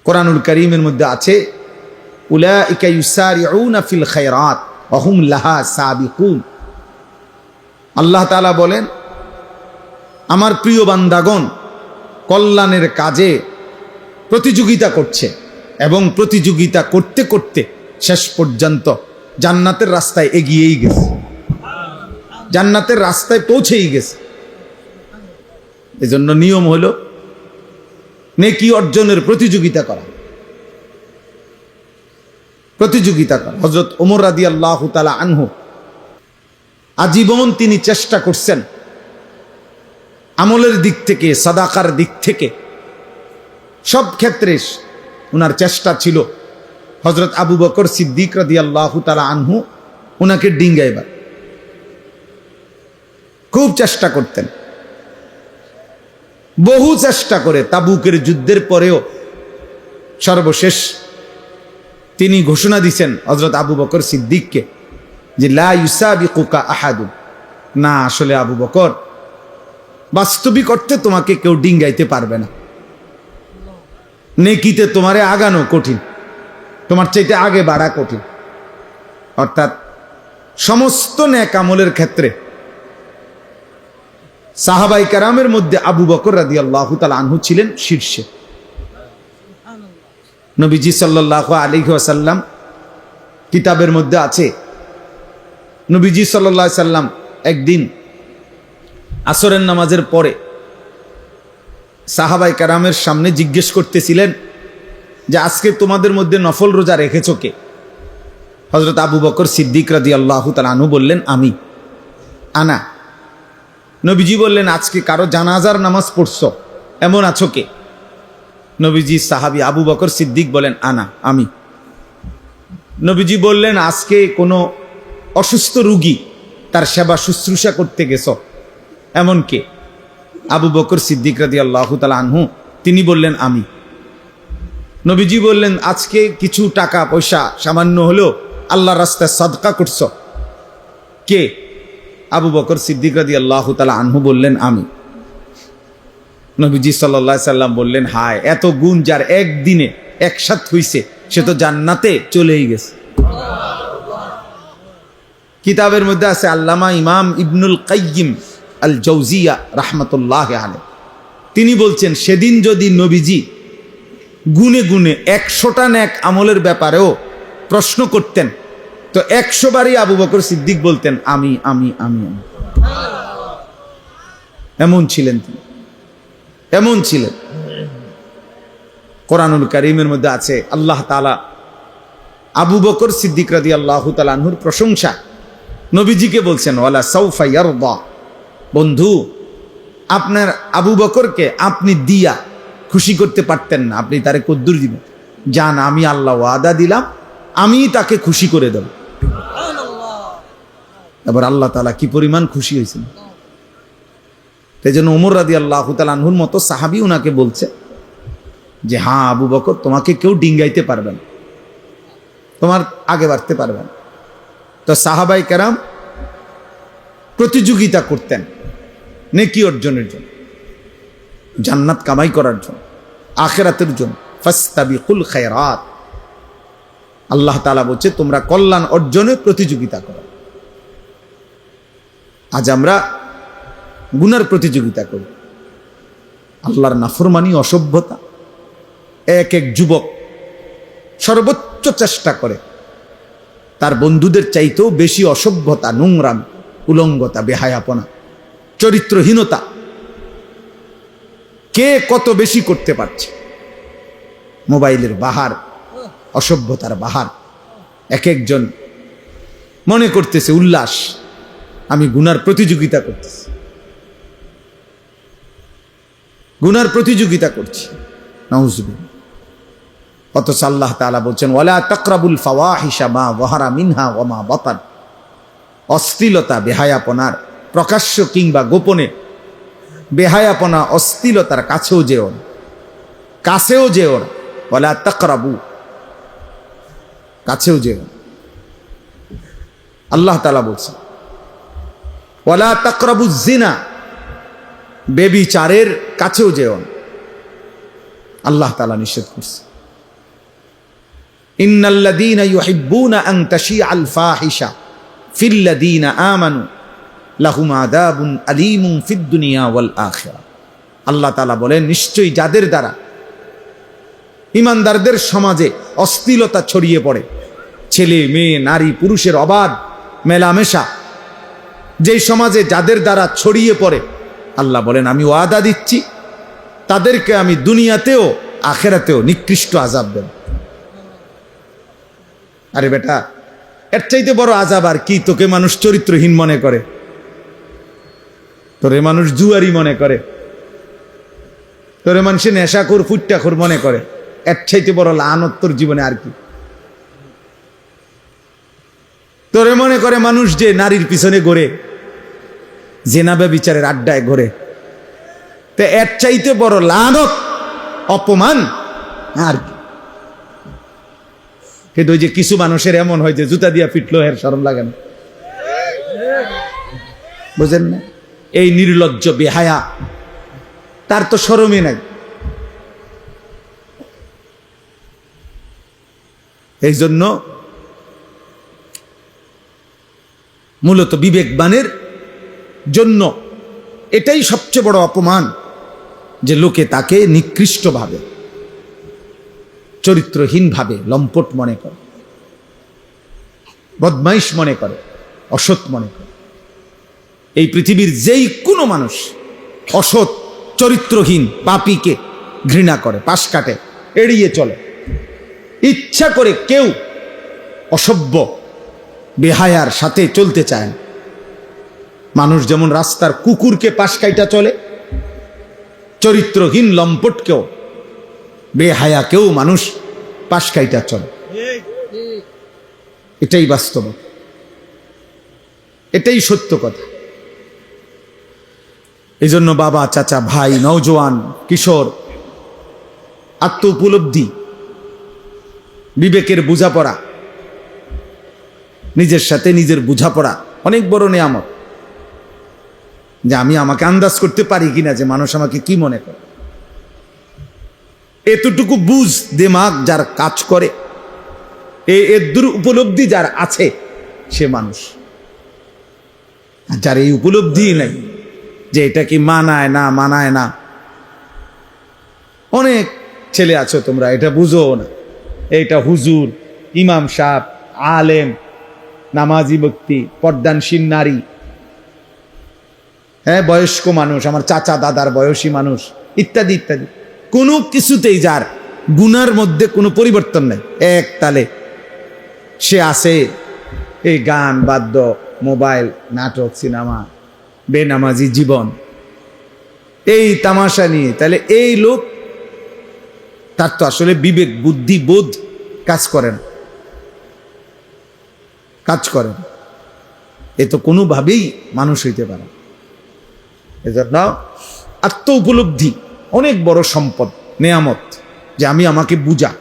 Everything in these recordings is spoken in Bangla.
কোরআনুল কারীমের মধ্যে আছে উলাইকা ইউসারিউনা ফিল খায়রাত ওয়া হুম লাহা সাবিকুন। আল্লাহ তাআলা বলেন, আমার প্রিয় বান্দাগণ কল্যাণের কাজে প্রতিযোগিতা করছে এবং প্রতিযোগিতা করতে করতে শেষ পর্যন্ত জান্নাতের রাস্তায় এগিয়েই গেছে, জান্নাতের রাস্তায় পৌঁছেই গেছে। এজন্য নিয়ম হলো নেকি অর্জনের প্রতিযোগিতা করা, প্রতিযোগিতা করা। হযরত ওমর রাদিয়াল্লাহু তাআলা আনহু আজীবন তিনি চেষ্টা করছেন আমলের দিক থেকে, সাদাকার দিক থেকে, সব ক্ষেত্রে উনার চেষ্টা ছিল হযরত আবু বকর সিদ্দিক রাদিয়াল্লাহু তাআলা আনহু উনাকে ডিঙ্গাইবার খুব চেষ্টা করতেন। বহু চেষ্টা করে তাবুকের যুদ্ধের পরেও সর্বশেষ তিনি ঘোষণা দিয়েছেন হযরত আবু বকর সিদ্দিককে যে লা ইউসাবিকুকা আহাদুন, না আসলে আবু বকর বাস্তবিক অর্থে তোমাকে কেউ ডিঙ্গাইতে পারবে না, নেকিতে তোমারে আগানো কঠিন, তোমার চাইতে আগে বাড়া কঠিন। অর্থাৎ সমস্ত নেক আমলের ক্ষেত্রে সাহাবাই কেরামের মধ্যে আবু বকর রাদিয়াল্লাহু তাআলা আনহু ছিলেন শীর্ষে। নবীজি সাল্লাল্লাহু আলাইহি ওয়াসাল্লাম কিতাবের মধ্যে আছে, নবীজি সাল্লাল্লাহু আলাইহি সাল্লাম একদিন আসরের নামাজের পরে সাহাবাই কেরামের সামনে জিজ্ঞেস করতেছিলেন যে আজকে তোমাদের মধ্যে নফল রোজা রেখেছো কে? হযরত আবু বকর সিদ্দিক রাদিয়াল্লাহু তাআলা আনহু বললেন, আমি, আনা। নবীজি বললেন, আজকে কারো জানাজার নামাজ পড়ছো এমন আছো কে? নবীজি সাহাবী আবু বকর সিদ্দিক বলেন, আনা, আমি। নবীজি বললেন, আজকে কোনো অসুস্থ রোগী তার সেবা শুশ্রূষা করতে গেছো এমন কে? আবু বকর সিদ্দিক রাদিয়াল্লাহু তাআলা আনহু তিনি বললেন, আমি। নবীজি বললেন, আজকে কিছু টাকা পয়সা সামান্য হলেও আল্লাহর রাস্তায় সাদকা করছো কে? আবু বকর সিদ্দিক রাদিয়াল্লাহু তাআলা আনহু বললেন, আমি। নবীজি সাল্লাল্লাহু আলাইহি সাল্লাম বললেন, হায়, এত গুণ যার একদিনে একসাথ হইছে সে তো জান্নাতে চলেই গেছে। কিতাবের মধ্যে আছে, আল্লামা ইমাম ইবনুল কাইয়িম আল জাওজিয়া রাহমাতুল্লাহি আলাইহি তিনি বলছেন, সেদিন যদি নবীজি গুনে গুনে 100টা নেক আমলের ব্যাপারেও প্রশ্ন করতেন তো 100 বারই আবু বকর সিদ্দিক বলতেন, আমি আমি আমি আমি। এমন ছিলেন তিনি, এমন ছিলেন। কোরআনুল কারীমের মধ্যে আছে আল্লাহ তাআলা আবু বকর সিদ্দিক রাদিয়াল্লাহু তাআলা আনহুর প্রশংসা নবীজিকে বলছেন, ওয়ালা সাউফা ইয়ারদা, বন্ধু আপনার আবু বকরকে আপনি দিয়া খুশি করতে পারতেন না, আপনি তারে কদ্দুর দিবেন? জান, আমি আল্লাহ ওয়াদা দিলাম আমি তাকে খুশি করে দেব। এবার আল্লাহ তাআলা কি পরিমাণ খুশি হয়েছেন। সেই জন্য ওমর রাদিয়াল্লাহু তাআলা আনহুর মতো সাহাবী উনাকে বলছে যে, হ্যাঁ আবু বকর, তোমাকে কেউ ডিঙ্গাইতে পারবে না, তোমার আগে বাড়তে পারবে না। তো সাহাবায়ে কেরাম প্রতিযোগিতা করতেন নেকি অর্জনের জন্য, জান্নাত কামাই করার জন্য, আখিরাতের জন্য। ফাস্তাবিকুল খায়রাত, আল্লাহ তাআলা বলছে তোমরা কল্যাণ অর্জনে প্রতিযোগিতা করো। আজ আমরা গুনার প্রতিযোগিতা করি, আল্লাহর নাফরমানি, অসভ্যতা। এক এক যুবক সর্বোচ্চ চেষ্টা করে তার বন্ধুদের চাইতেও বেশি অসভ্যতা, নোংরাম, উলঙ্গতা, বেহায়াপনা, চরিত্রহীনতা কে কত বেশি করতে পারছে। মোবাইলের বাহার, অসভ্যতার বাহার। এক একজন মনে করতেছে উল্লাস, আমি গুনার প্রতিযোগিতা করতেছি, গুনার প্রতিযোগিতা করছি। নাউজুবিল্লাহ। অথচ আল্লাহ তাআলা বলছেন, ওয়ালা তাকরাবুল ফাওয়াহিশা মা যাহারা মিনহা ওয়া মা বাতান, অশ্লীলতা, বেহায়াপনার প্রকাশ্য কিংবা গোপনে বেহায়াপনা, অশ্লীলতার কাছেও যেও না, কাছেও যেও না। ওয়ালা তাকরাবু, কাছেও যেও না। আল্লাহ তাআলা বলছেন, ওয়ালা তাকরাবু জিনা, বেবিচারের কাছেও যেও না। আল্লাহ তাআলা নিষেধ করছে। ইন্নাল্লাযীনা ইউহিব্বুনা আন তাশিআল ফাহিশা ফিল্লাযীনা আমানু লাহুম আযাবুন আলীমুন ফিদ দুনিয়া ওয়াল আখিরাহ। আল্লাহ তাআলা বলেন, নিশ্চয়ই যাদের দ্বারা ঈমানদারদের সমাজে অশ্লীলতা ছড়িয়ে পড়ে, ছেলে মেয়ে নারী পুরুষের অবাধ মেলামেশা যেই সমাজে যাদের দ্বারা ছড়িয়ে পড়ে, আল্লাহ বলেন আমি ওয়াদা দিচ্ছি তাদেরকে আমি দুনিয়াতেও আখিরাতেও নিকৃষ্ট আযাব দেব। আরে বেটা, এর চাইতে বড় আযাব আর কি? তোকে মানুষ চরিত্রহীন মনে করে, তোরে মানুষ জুয়ারি মনে করে, তোরে মানুষে নেশাখোর ফুট্টাখোর মনে করে, এর চাইতে বড় লানত তোর জীবনে আর কি? তোরে মনে করে মানুষ যে নারীর পিছনে ঘোরে, জেনা ব্যভিচারের আড্ডায় ঘোরে, তো এর চাইতে বড় লানত অপমান আর কি? কিন্তু ওই যে কিছু মানুষের এমন হয় যে জুতা দিয়া পিটলো এর শরম লাগে না, বুঝেন না? এই নির্লজ্জ বেহায়া, তার তো শরমই নাই। এই জন্য মূলত বিবেকবানের জন্য এটাই সবচেয়ে বড় অপমান, যে লোকে তাকে নিকৃষ্ট ভাবে, চরিত্রহীন ভাবে, লম্পট মনে করে, বদমাইশ মনে করে, অসৎ মনে করে। এই পৃথিবীর যেই কোনো মানুষ অসৎ চরিত্রহীন পাপীকে ঘৃণা করে, পাশ কাটে, এড়িয়ে চলে। ইচ্ছা করে কেউ অসভ্য বেহায়ার সাথে চলতে চায় না। মানুষ যেমন রাস্তার কুকুরকে পাশ কাইটা চলে, চরিত্রহীন লম্পটকেও বেহায়াকেও মানুষ পাশ কাইটা চলে। এটাই বাস্তব, এটাই সত্য কথা। এই জন্য বাবা, চাচা, ভাই, নওজোয়ান, কিশোর, আত্ম উপলব্ধি, বিবেকের বোঝাপড়া, নিজের সাথে নিজের বোঝাপড়া অনেক বড় নেয়ামত। যে আমি আমাকে আন্দাজ করতে পারি কিনা যে মানুষ আমাকে কি মনে করে, এতটুকু বুঝ দিমাগ যার কাজ করে, এর উপলব্ধি যার আছে, সে মানুষ। আর যার এই উপলব্ধি নাই, যে এটা কি মানায় না মানায় না, অনেক ছেলে আছো তোমরা এটা বুঝো না, এইটা হুজুর, ইমাম সাহেব, আলেম, নামাজি ব্যক্তি, পর্দানশীল নারী, হ্যাঁ, বয়স্ক মানুষ, আমার চাচা দাদার বয়সী মানুষ, ইত্যাদি ইত্যাদি, কোনো কিছুতেই যার গুনার মধ্যে কোনো পরিবর্তন নাই, এক তালে সে আছে এই গান, বাদ্য, মোবাইল, নাটক, সিনেমা, বেনামাজি জীবন, এই তামাশা নিয়ে। তাহলে এই লোক, তার তো আসলে বিবেক বুদ্ধি বোধ কাজ করে না, কাজ করে না। এ তো কোনোভাবেই মানুষ হইতে পারে। এজন্য আত্ম উপলব্ধি অনেক বড় সম্পদ, নেয়ামত, যে আমি আমাকে বুঝা,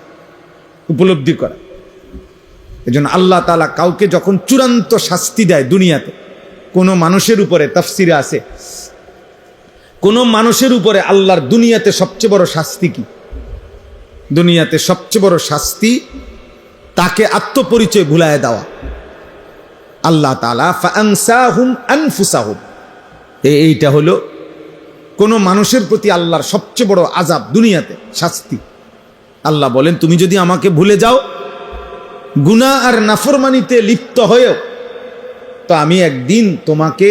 উপলব্ধি করা। এজন্য আল্লাহ তাআলা কাউকে যখন চূড়ান্ত শাস্তি দেয় দুনিয়াতে, কোনো মানুষের উপরে, তাফসিরে আছে, কোনো মানুষের উপরে আল্লাহর দুনিয়াতে সবচেয়ে বড় শাস্তি কি? দুনিয়াতে সবচেয়ে বড় শাস্তি তাকে আত্মপরিচয় ভুলায় দেওয়া। আল্লাহ তাআলা ফাআনসাহুম আনফুসাহুম, এইটা হলো কোন মানুষের প্রতি আল্লাহর সবচেয়ে বড় আযাব, দুনিয়াতে শাস্তি। আল্লাহ বলেন, তুমি যদি আমাকে ভুলে যাও, গুনাহ আর নাফরমানিতে লিপ্ত হয়েও, তো আমি একদিন তোমাকে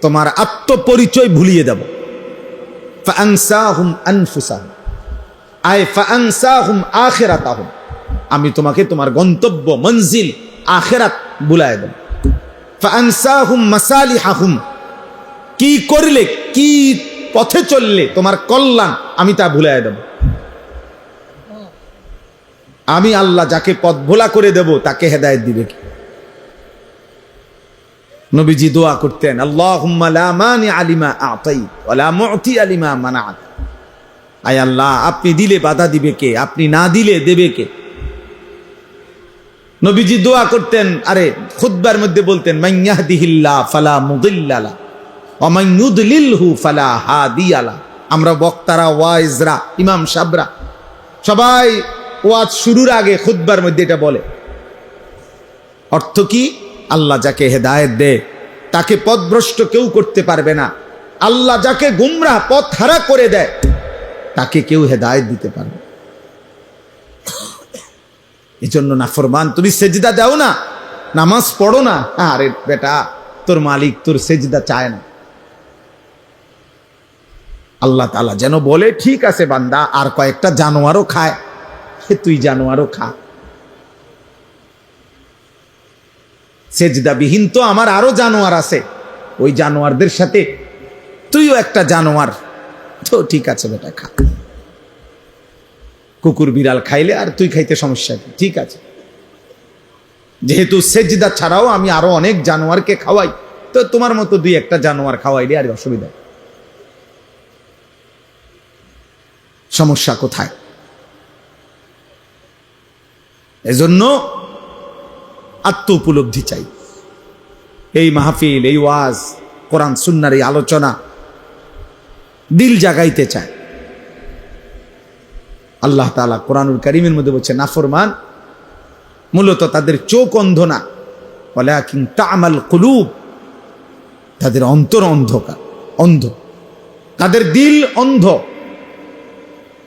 তোমার আত্মপরিচয় ভুলিয়ে দেব। ফাআনসাহুম আনফুসাহুম আয় ফাআনসাহুম আখিরাতাহুম, আমি তোমাকে তোমার গন্তব্য মঞ্জিল আখিরাত ভুলায় দেব। ফাআনসাহুম মাসালিহাহুম, কি করলে, কি পথে চললে তোমার কল্যাণ, আমি তা ভুলায় দেব। আমি আল্লাহ যাকে পথ ভোলা করে দেব, তাকে হেদায়েত দিবে কি? নবীজি দোয়া করতেন, আল্লাহুম্মা লা মানিআ লিমা আ'তাইত ওয়া লা মু'তিয়া লিমা মানা'ত। আয় আল্লাহ, আপনি দিলে বাধা দিবে কে, আপনি না দিলে দেবে কে? নবীজি দোয়া করতেন, আরে খুতবার মধ্যে বলতেন, মান ইয়াহদিহিল্লাহ ফালা মুদিল্লা লাহু ওয়া মান ইউদ্লিলহু ফালা হাদিয়া লাহু। আমরা বক্তারা, ওয়াইজরা, ইমাম সাহেবরা সবাই ওয়াজ শুরুর আগে খুতবার মধ্যে এটা বলে। অর্থ কি? আল্লাহ যাকে হেদায়েত দেয় তাকে পথভ্রষ্ট কেউ করতে পারবে না, আল্লাহ যাকে গুমরাহ পথ হারা করে দেয় তাকে কেউ হেদায়েত দিতে পারবে। এই জন্য নাফরমান, তুমি সেজদা দাও না, নামাজ পড়ো না, আরে বেটা তোর মালিক তোর সেজদা চায় না। আল্লাহ তাআলা যেন বলে ঠিক আছে বান্দা, আর কয়েকটা জানোয়ারও খায়, তুই জানোয়ারও খা। সেজদাবিহীন তো আমার আরো জানোয়ার আছে, ওই জানোয়ারদের সাথে তুইও একটা জানোয়ার, তো ঠিক আছে বেটা খা। কুকুর বিড়াল খাইলে আর তুই খাইতে সমস্যা কি? ঠিক আছে, যেহেতু সেজদা ছাড়াও আমি আরো অনেক জানোয়ারকে খাওয়াই, তো তোমার মতো দুই একটা জানোয়ার খাওয়াইলে আর অসুবিধা, সমস্যা কোথায়? এজন্য আত্ম উপলব্ধি চাই। এই মাহফিল, এই ওয়াজ, কোরআন সুন্নাহর এই আলোচনা দিল জাগাইতে চায়। আল্লাহ তাআলা কোরআনুল কারীমের মধ্যে বলছে নাফরমান মূলত তাদের চোখ অন্ধ না, ওয়ালাকিন তা'মাল কুলুব, তাদের অন্তর অন্ধকার, অন্ধ, তাদের দিল অন্ধ,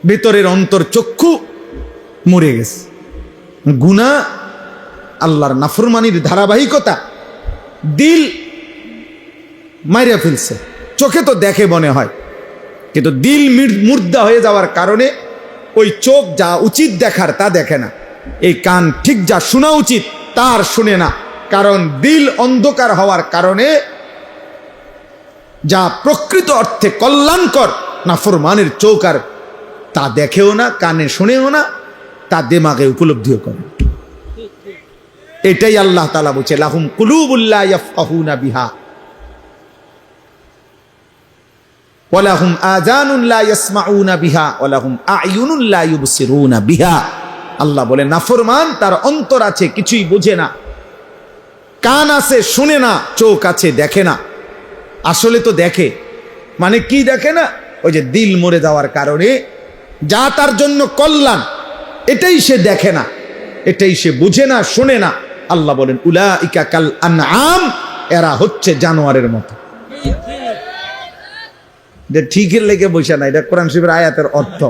ভেতরের অন্তর চক্ষু মরে গেছে। গুনাহ, আল্লাহর নাফরমানির ধারাবাহিকতা দিল মাইরা ফেলছে। চোখে তো দেখে মনে হয়, কিন্তু দিল মুর্দা হয়ে যাওয়ার কারণে ওই চোখ যা উচিত দেখার তা দেখে না, এই কান ঠিক যা শোনা উচিত তা আর শুনে না, কারণ দিল অন্ধকার হওয়ার কারণে যা প্রকৃত অর্থে কল্যাণকর নাফরমানের চোখ আর তা দেখেও না, কানে শুনেও না, তা দিমাগে উপলব্ধিও করে। এটাই আল্লাহ তাআলা বলছে লাহুম কুলুবুল লা ইয়াফকাহুনা বিহা ওয়া লাহুম আযানুন লা ইয়াসমাউনা বিহা ওয়া লাহুম আ'য়ুনুন লা ইউবসিরুনা বিহা। আল্লাহ বলে নাফরমান তার অন্তর আছে কিছুই বোঝে না, কান আছে শুনে না, চোখ আছে দেখে না। আসলে তো দেখে, মানে কি দেখে না? ওই যে দিল মরে যাওয়ার কারণে যা তার জন্য কল্যাণ এটাই সে দেখে না, এটাই সে বুঝে না, শুনে না। আল্লাহ বলেন উলাইকা কাল আনআম, এরা হচ্ছে জানোয়ারের মতো। ঠিকের লেগে বসে না, এটা কোরআন শরীফের আয়াতের অর্থ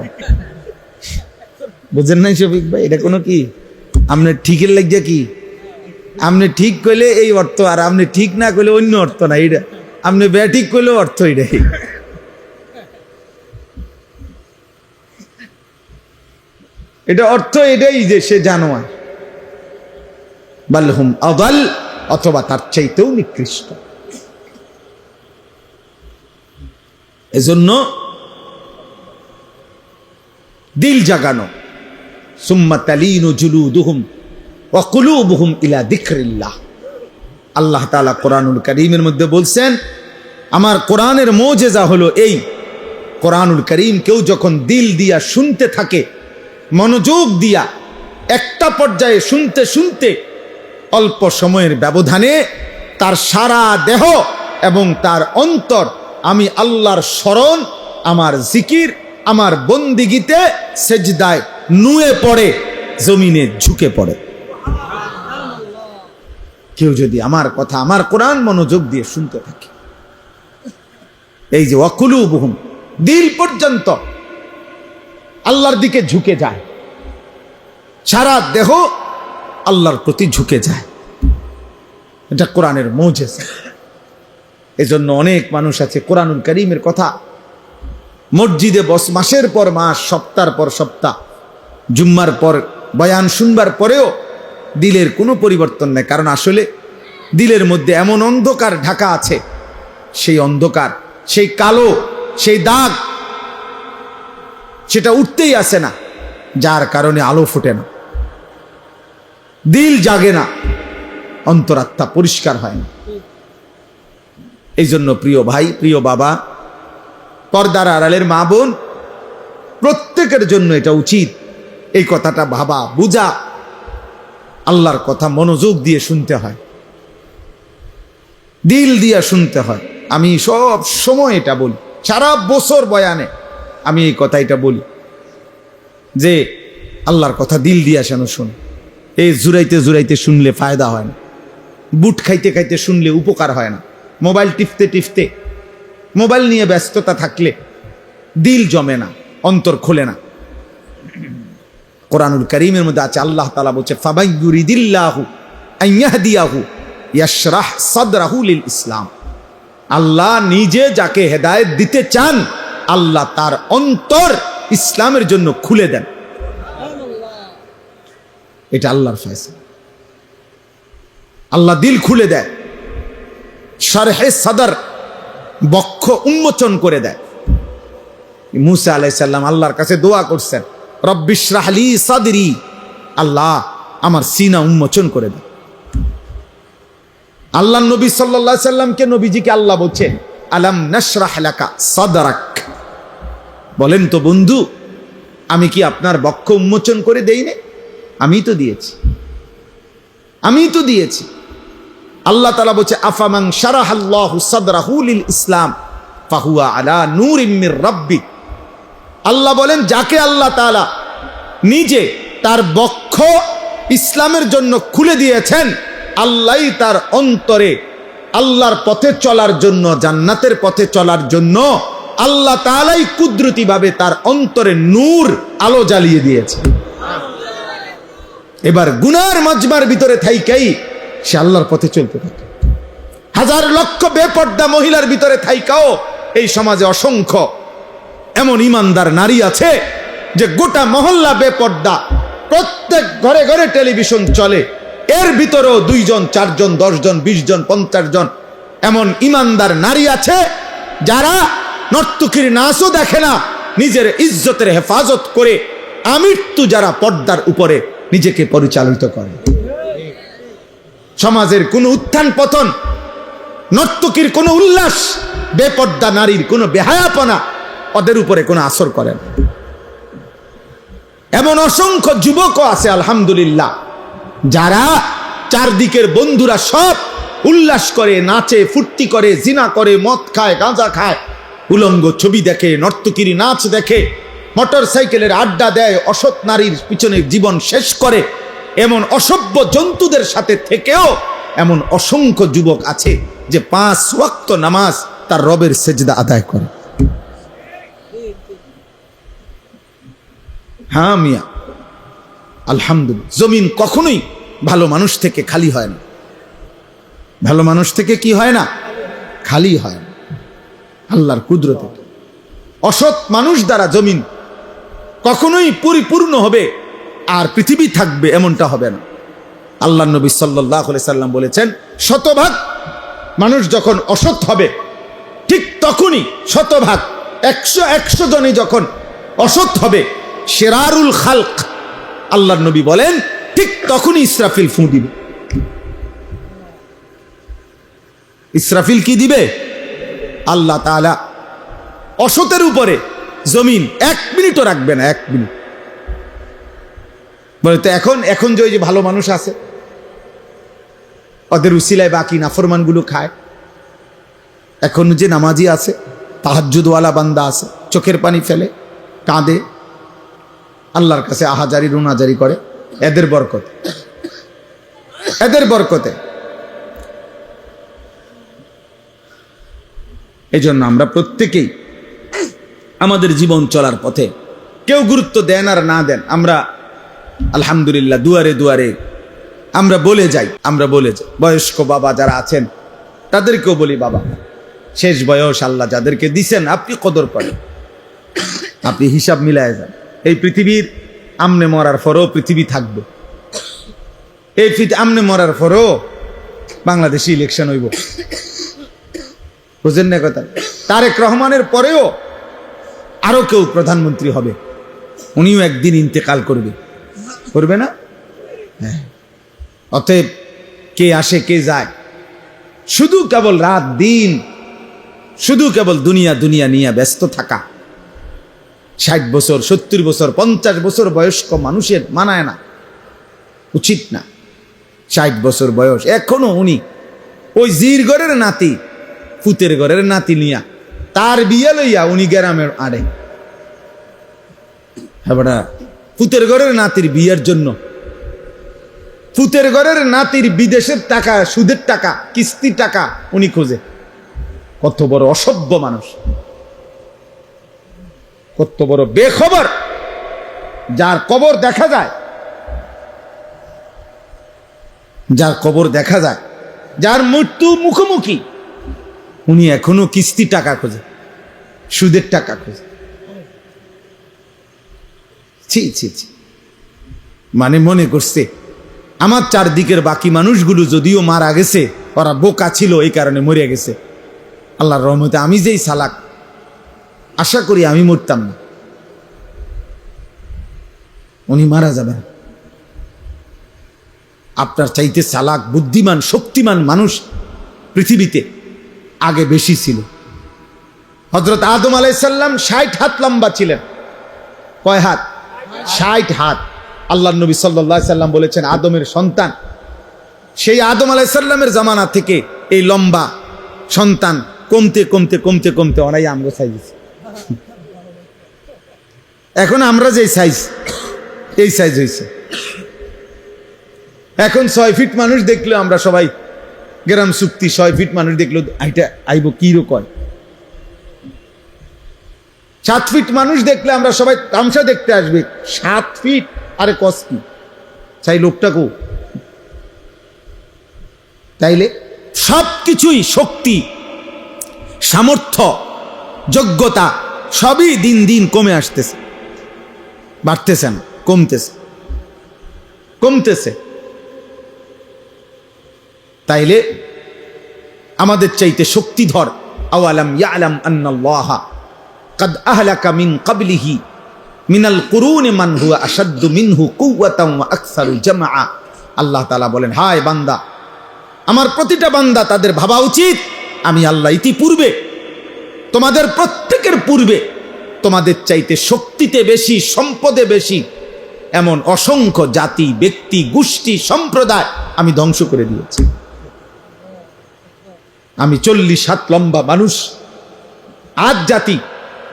বুঝেন নাই শফিক ভাই? এটা কোনো কি আপনি ঠিকের লেগে কি, আপনি ঠিক কইলে এই অর্থ, আর আপনি ঠিক না কইলে অন্য অর্থ না, এটা আপনি বেঠিক কইলেও অর্থ এটাই। এটা অর্থ এটাই যে সে জানোয়ার, বালহুম আদাল, অথবা তার চাইতেও নিকৃষ্ট। এজন্য দিল জাগানো, সুম্মা তালিনু জুলুদুহুম ওয়া কুলুবুহুম ইলা যিকরিল্লাহ। আল্লাহ তাআলা কোরআনুল কারীমের মধ্যে বলছেন আমার কোরআনের মুজিজা হলো এই, কোরআনুল কারীম কেউ যখন দিল দিয়া শুনতে থাকে, মনোযোগ দিয়া একটা পর্যায়ে শুনতে শুনতে অল্প সময়ের ব্যবধানে তার সারা দেহ এবং তার অন্তর আমি আল্লাহর স্মরণ, আমার জিকির, আমার বন্দিগিতে সেজদায় নুয়ে পড়ে, জমিনে ঝুঁকে পড়ে। কেউ যদি আমার কথা, আমার কোরআন মনোযোগ দিয়ে শুনতে থাকে, এই যে ওয়াকুলুবুহুম, দিল পর্যন্ত আল্লাহর দিকে ঝুঁকে যায়, সারা দেহ আল্লাহর প্রতি ঝুঁকে যায়, এটা কোরআনের মুজিজা। এজন্য অনেক মানুষ আছে কোরআনুল কারীমের কথা মসজিদে মাসের পর মাস, সপ্তাহের পর সপ্তাহ, জুম্মার পর বয়ান শুনবার পরেও দিলের কোনো পরিবর্তন নেই। কারণ আসলে দিলের মধ্যে এমন অন্ধকার ঢাকা আছে, সেই অন্ধকার, সেই কালো, সেই দাগ সেটা উঠতেই আসে না, যার কারণে আলো ফোটে না, দিল জাগে না, অন্তরাত্মা পরিষ্কার হয় না। এই জন্য প্রিয় ভাই, প্রিয় বাবা, পর্দার আড়ালের মা বোন, প্রত্যেকের জন্য এটা উচিত এই কথাটা ভাবা বুঝা, আল্লাহর কথা মনোযোগ দিয়ে শুনতে হয়, দিল দিয়ে শুনতে হয়। আমি সব সময় এটা বলি, সারা বছর বয়ানে আমি এই কথাটা বলি যে আল্লাহর কথা দিল দিয়ে যেন শুন। এই জুরাইতে জুরাইতে শুনলে ফায়দা হয় না, বুট খাইতে খাইতে শুনলে উপকার হয় না, মোবাইল টিপতে টিপতে, মোবাইল নিয়ে ব্যস্ততা থাকলে দিল জমে না, অন্তর খোলে না। কোরআনুল কারীমের মধ্যে আছে, আল্লাহ তাআলা বলছে ফাবাইয়ুরিদিল্লাহু আইয়াহদিয়াহু ইয়াশরাহ সাদরাহু লিল ইসলাম। আল্লাহ নিজে যাকে হেদায়েত দিতে চান, আল্লাহ তার অন্তর ইসলামের জন্য খুলে দেন। এটা আল্লাহর ফয়সালা। আল্লাহ দিল খুলে দেয়, শারহে সাদর, বক্ষ উন্মোচন করে দেয়। মুসা আলাইহিস সালাম আল্লাহর কাছে দোয়া করছেন, রব্বিশরাহ লি সাদরি, আল্লাহ আমার সিনা উন্মোচন করে দেয়। আল্লাহ নবী সাল্লাল্লাহু আলাইহি সাল্লামকে, নবীজিকে আল্লাহ বলছেন আলাম নাশরাহ লাকা সাদরাক, বলেন তো বন্ধু, আমি কি আপনার বক্ষ উন্মোচন করে দেই না? আমি তো দিয়েছি, আমি তো দিয়েছি। আল্লাহ তাআলা বলছে আফামান শারাহাল্লাহু সাদরাহু লিল ইসলাম ফাহুয়া আলা নূরিম মির রাব্বি। আল্লাহ বলেন, যাকে আল্লাহ তাআলা নিজে তার বক্ষ ইসলামের জন্য খুলে দিয়েছেন, আল্লাহই তার অন্তরে আল্লাহর পথে চলার জন্য, জান্নাতের পথে চলার জন্য আল্লাহ তাআলাই কুদরতি ভাবে তার অন্তরে নূর, আলো জ্বালিয়ে দিয়েছে। এবার গুনার মাজমার ভিতরে থাইকাই সে আল্লাহর পথে চলতে থাকে। হাজার লক্ষ বেপর্দা মহিলার ভিতরে থাইকাও এই সমাজে অসংখ্য এমন ইমানদার নারী আছে যে গোটা মহল্লা বেপর্দা, প্রত্যেক ঘরে ঘরে টেলিভিশন চলে, এর ভিতরেও 2 জন 4 জন 10 জন 20 জন 50 জন এমন ইমানদার নারী আছে যারা নর্তকীর নাচও দেখে না, নিজের ইজ্জতের হেফাজত করে আমৃত্যু যারা পর্দার উপরে নিজেকে পরিচালিত করে। সমাজের কোনো উত্থান পতন, নর্তকীর কোনো উল্লাস, বেপর্দা নারীর কোনো বেহায়াপনা ওদের উপরে কোনো আসর করে না। এমন অসংখ্য যুবকও আছে আলহামদুলিল্লাহ, যারা চারদিকের বন্ধুরা সব উল্লাস করে, নাচে, ফুর্তি করে, জিনা করে, মদ খায়, গাঁজা খায়, উলঙ্গ ছবি দেখে, নর্তকীর নাচ দেখে, মোটর সাইকেলের আড্ডা দেয়, অসৎ নারীর পিছনে জীবন শেষ করে, এমন অসভ্য জন্তুদের সাথে থেকেও এমন অসংখ্য যুবক আছে যে 5 ওয়াক্ত নামাজ তার রবের সেজদা আদায় করে। হ্যাঁ মিয়া, আলহামদুলিল্লাহ। জমিন কখনোই ভালো মানুষ থেকে খালি হয় না, ভালো মানুষ থেকে কি হয় না, খালি হয় না। আল্লাহর কুদরতে অসৎ মানুষ দ্বারা জমিন কখনোই পরিপূর্ণ হবে আর পৃথিবী থাকবে এমনটা হবে না। আল্লাহ নবী সাল্লাল্লাহু আলাইহি সাল্লাম বলেছেন, 100% মানুষ যখন অসৎ হবে, ঠিক তখনই 100% 100 জনই যখন অসৎ হবে, শিরারুল খালক, আল্লাহ নবী বলেন ঠিক তখনই ইসরাফিল ফু দিবে। ইসরাফিল কি দিবে? আল্লাহ তাআলা অসতের উপরে জমিন 1 মিনিটও রাখবে না, 1 মিনিট। বলে তো এখন যে ওই যে ভালো মানুষ আছে, ওদের উসিলায় বাকি নাফরমানগুলো খায়, এখন যে নামাজি আছে, তাহাজ্জুদওয়ালা বান্দা আছে, চোখের পানি ফেলে, কাঁদে, আল্লাহর কাছে আহাজারি রুনাজারি করে, এদের বরকতে, এদের বরকতে। এই জন্য আমরা প্রত্যেকেই আমাদের জীবন চলার পথে কেউ গুরুত্ব দেন আর না দেন, আমরা আলহামদুলিল্লাহ দুয়ারে দুয়ারে আমরা বলে যাই। বয়স্ক বাবা যারা আছেন তাদেরকেও বলি, বাবা শেষ বয়স আল্লাহ যাদেরকে দিছেন আপনি কদর করেন, আপনি হিসাব মিলায় যান। এই পৃথিবীর আমনে মরার পরও পৃথিবী থাকবে, এই আমনে মরার পরও বাংলাদেশে ইলেকশন হইব, বুঝেন না কথা? তারেক রহমানের পরেও আরো কেউ প্রধানমন্ত্রী হবে, উনিও একদিন ইন্তেকাল করবে না? হ্যাঁ। অতএব কে আসে কে যায়, শুধু কেবল রাত দিন, শুধু কেবল দুনিয়া দুনিয়া নিয়ে ব্যস্ত থাকা। 60 বছর 70 বছর 50 বছর বয়স্ক মানুষের মানায় না, উচিত না। 60 বছর বয়স এখনো উনি ওই জির ঘরের নাতি, ফুতের ঘরের নাতি নিয়া তার বিয়ে লইয়া উনি গ্রামের আড়ে। হ্যাঁ বেটা, ফুতের ঘরের নাতির বিয়ের জন্য, ফুতের ঘরের নাতির বিদেশের টাকা, সুদের টাকা, কিস্তির টাকা উনি খোঁজে। কত বড় অসভ্য মানুষ, কত বড় বেখবর, যার কবর দেখা যায়, যার কবর দেখা যায়, যার মৃত্যু মুখোমুখি, উনি এখনো কিস্তি টাকা খোঁজে, সুদের টাকা খোঁজে। ছি ছি ছি। মানে মনে করছে আমার চারদিকের বাকি মানুষগুলো যদিও মারা গেছে, ওরা বোকা ছিল এই কারণে মরে গেছে, আল্লাহর রহমতে আমি যেই চালাক, আশা করি আমি মরতাম না, উনি মারা যাবেন। আপনার চাইতে চালাক, বুদ্ধিমান, শক্তিমান মানুষ পৃথিবীতে আগে বেশি ছিল। হযরত আদম আলাইহিস সালাম 60 হাত লম্বা ছিলেন। কয় হাত? 60 হাত। আল্লাহর নবী সাল্লাল্লাহু আলাইহি সাল্লাম বলেছেন আদমের সন্তান, সেই আদম আলাইহিস সালামের জামানা থেকে এই লম্বা সন্তান কমতে কমতে কমতে কমতে অনাই আমগো সাইজ। এখন আমরা যে সাইজ, এই সাইজ হয়েছে। এখন 6 ফিট মানুষ দেখলে আমরা সবাই গ্রাম চুক্তি, 6 ফিট মানুষ দেখলো আইটা আইব কি রকম। 7 ফিট মানুষ দেখলে আমরা সবাই তামসা দেখতে আসবে। 7 ফিট, আরে কস কি চাই লোকটাকেও। তাইলে সবকিছুই, শক্তি, সামর্থ্য, যোগ্যতা সবই দিন দিন কমে আসতেছে, বাড়তেছে না, কমতেছে, কমতেছে। তাইলে আমাদের চাইতে শক্তিধর, আওয়ালাম ইয়ালাম আন্নাল্লাহা কাদ আহলাকা মিন ক্বাবলিহি মিনাল কুরুনি মান হুয়া আশাদ্দু মিনহু কুওয়াতান ওয়া আকসারু জামআ। আল্লাহ তাআলা বলেন, হায় বান্দা, আমার প্রতিটা বান্দা তাদের ভাবা উচিত আমি আল্লাহ ইতিপূর্বে, তোমাদের প্রত্যেকের পূর্বে, তোমাদের চাইতে শক্তিতে বেশি, সম্পদে বেশি এমন অসংখ্য জাতি, ব্যক্তি, গোষ্ঠী, সম্প্রদায় আমি ধ্বংস করে দিয়েছি। আমি 40 হাত লম্বা মানুষ, আজ জাতি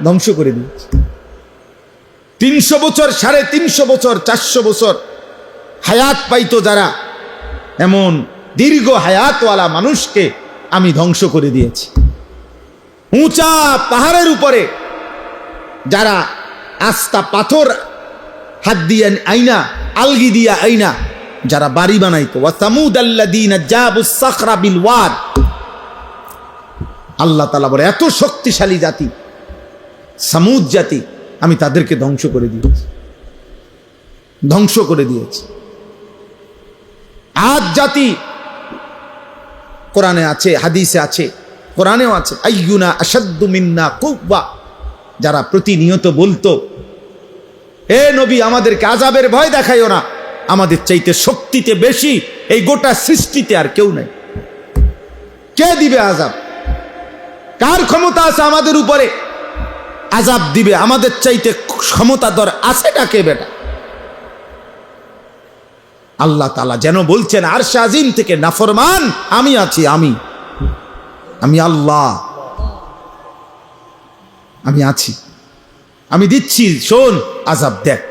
ধ্বংস করে দিয়েছি। 300 বছর, 350 বছর, 400 বছর হায়াত পাইতো যারা, এমন দীর্ঘ হায়াতওয়ালা মানুষকে আমি ধ্বংস করে দিয়েছি। উঁচা পাহাড়ের উপরে যারা আস্তা পাথর হাত দিয়ে আইনা, আলগি দিয়া আইনা যারা বাড়ি বানাইতো, ওয়া সামুদাল্লাযীনা জাবুস সাখরা বিল ওয়াদ। আল্লাহ তাআলা বলে এত শক্তিশালী জাতি সামুদ জাতি, আমি তাদেরকে ধ্বংস করে দিয়েছি, ধ্বংস করে দিয়েছি। আদ জাতি, কোরআনে আছে, হাদিসে আছে, কোরআনেও আছে, আইয়ুনা আশাদ্দু মিন্না কুওয়া, যারা প্রতিনিয়ত বলতো এ নবী আমাদেরকে আযাবের ভয় দেখাইও না, আমাদের চাইতে শক্তিতে বেশি এই গোটা সৃষ্টিতে আর কেউ নাই। কে দিবে আযাব? কার ক্ষমতা আছে আমাদের উপরে আযাব দিবে? আমাদের চাইতে ক্ষমতাধর আছেটা কে বেটা? আল্লাহ তাআলা যেন বলছেন আরশ আজিম থেকে, নাফরমান আমি আছি, আমি আল্লাহ, আমি আছি, আমি দিচ্ছি, শোন আযাব দেখ।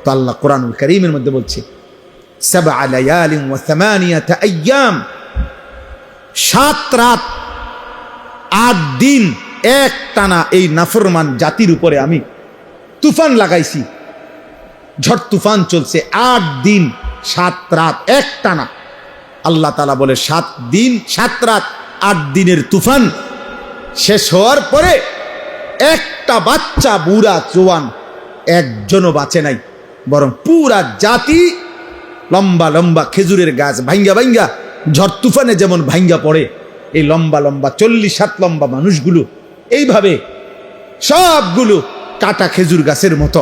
তো আল্লাহ কোরআনুল কারীমের মধ্যে বলছে 7 লায়ালিন ওয়া 8 আইয়াম, 7 রাত 8 দিন এক টানা এই নাফরমান জাতির উপরে আমি তুফান লাগাইছি, ঝড় তুফান চলছে 8 দিন 7 রাত এক টানা। আল্লাহ তাআলা বলে 7 দিন 7 রাত 8 দিনের তুফান শেষ হওয়ার পরে একটা বাচ্চা, বুড়া, জওয়ান একজনও বাঁচে নাই, বরং পুরা জাতি লম্বা লম্বা খেজুরের গাছ ভাঙ্গা ভাঙ্গা ঝড় তুফানে যেমন ভাঙ্গা পড়ে, এই লম্বা লম্বা 40 হাত লম্বা মানুষগুলো এইভাবে সবগুলো কাটা খেজুর গাছের মতো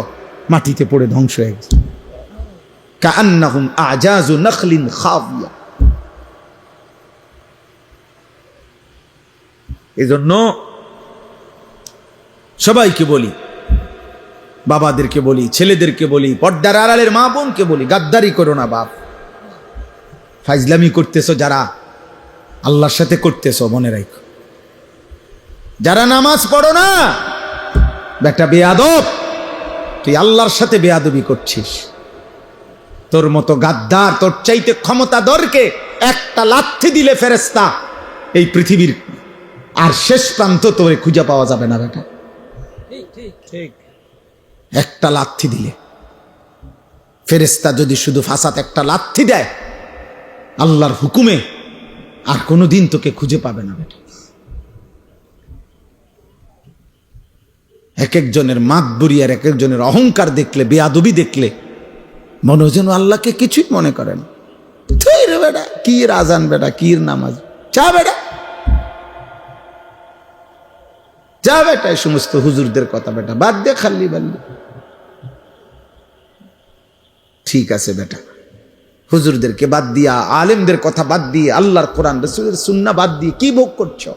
মাটিতে পড়ে ধ্বংস হয়ে গেছে। কাআন্নাহুম আজাজু নাখলিন খাবিয়া। এজন্য সবাইকে বলি, বাবাদেরকে বলি, ছেলেদেরকে বলি, পর্দার আড়ালের মা বোনকে বলি, গাদ্দারি করো না বাপ। ফাইজলামি করতেছো যারা, আল্লাহর সাথে করতেছো মনে রাখো। যারা নামাজ পড়ো না, বেটা বেয়াদব, তুই আল্লাহর সাথে বেয়াদবি করছিস। তোর মতো গাদ্দার, তোর চাইতে ক্ষমতাধরকে একটা লাথি দিলে ফেরেশতা এই পৃথিবীর আর শেষ প্রান্ত তোরে খুঁজে পাওয়া যাবে না বেটা। ঠিক একটা লাথি দিলে ফেরেশতা যদি শুধু ফাসাত একটা লাথি দেয় আল্লাহর হুকুমে, আর কোনোদিন তোকে খুঁজে পাবে না বেটা। এক একজনের মাতবুরি আর এক একজনের অহংকার দেখলে, বেয়াদবি দেখলে মনে হয় যেন আল্লাহকে কিছুই মনে করেন। তুই রে বেটা, কি আজান বেটা, কি নামাজ, চা বেটা, যা বেটা। এই সমস্ত হুজুরদের কথা বেটা বাদ দে, খাল্লি বাল্লি। ঠিক আছে বেটা, হুজুরদেরকে বাদ দিয়া, আলেমদের কথা বাদ দিয়ে, আল্লাহর কোরআন রাসূলের সুন্নাহ বাদ দিয়ে কি ভোগ করছো?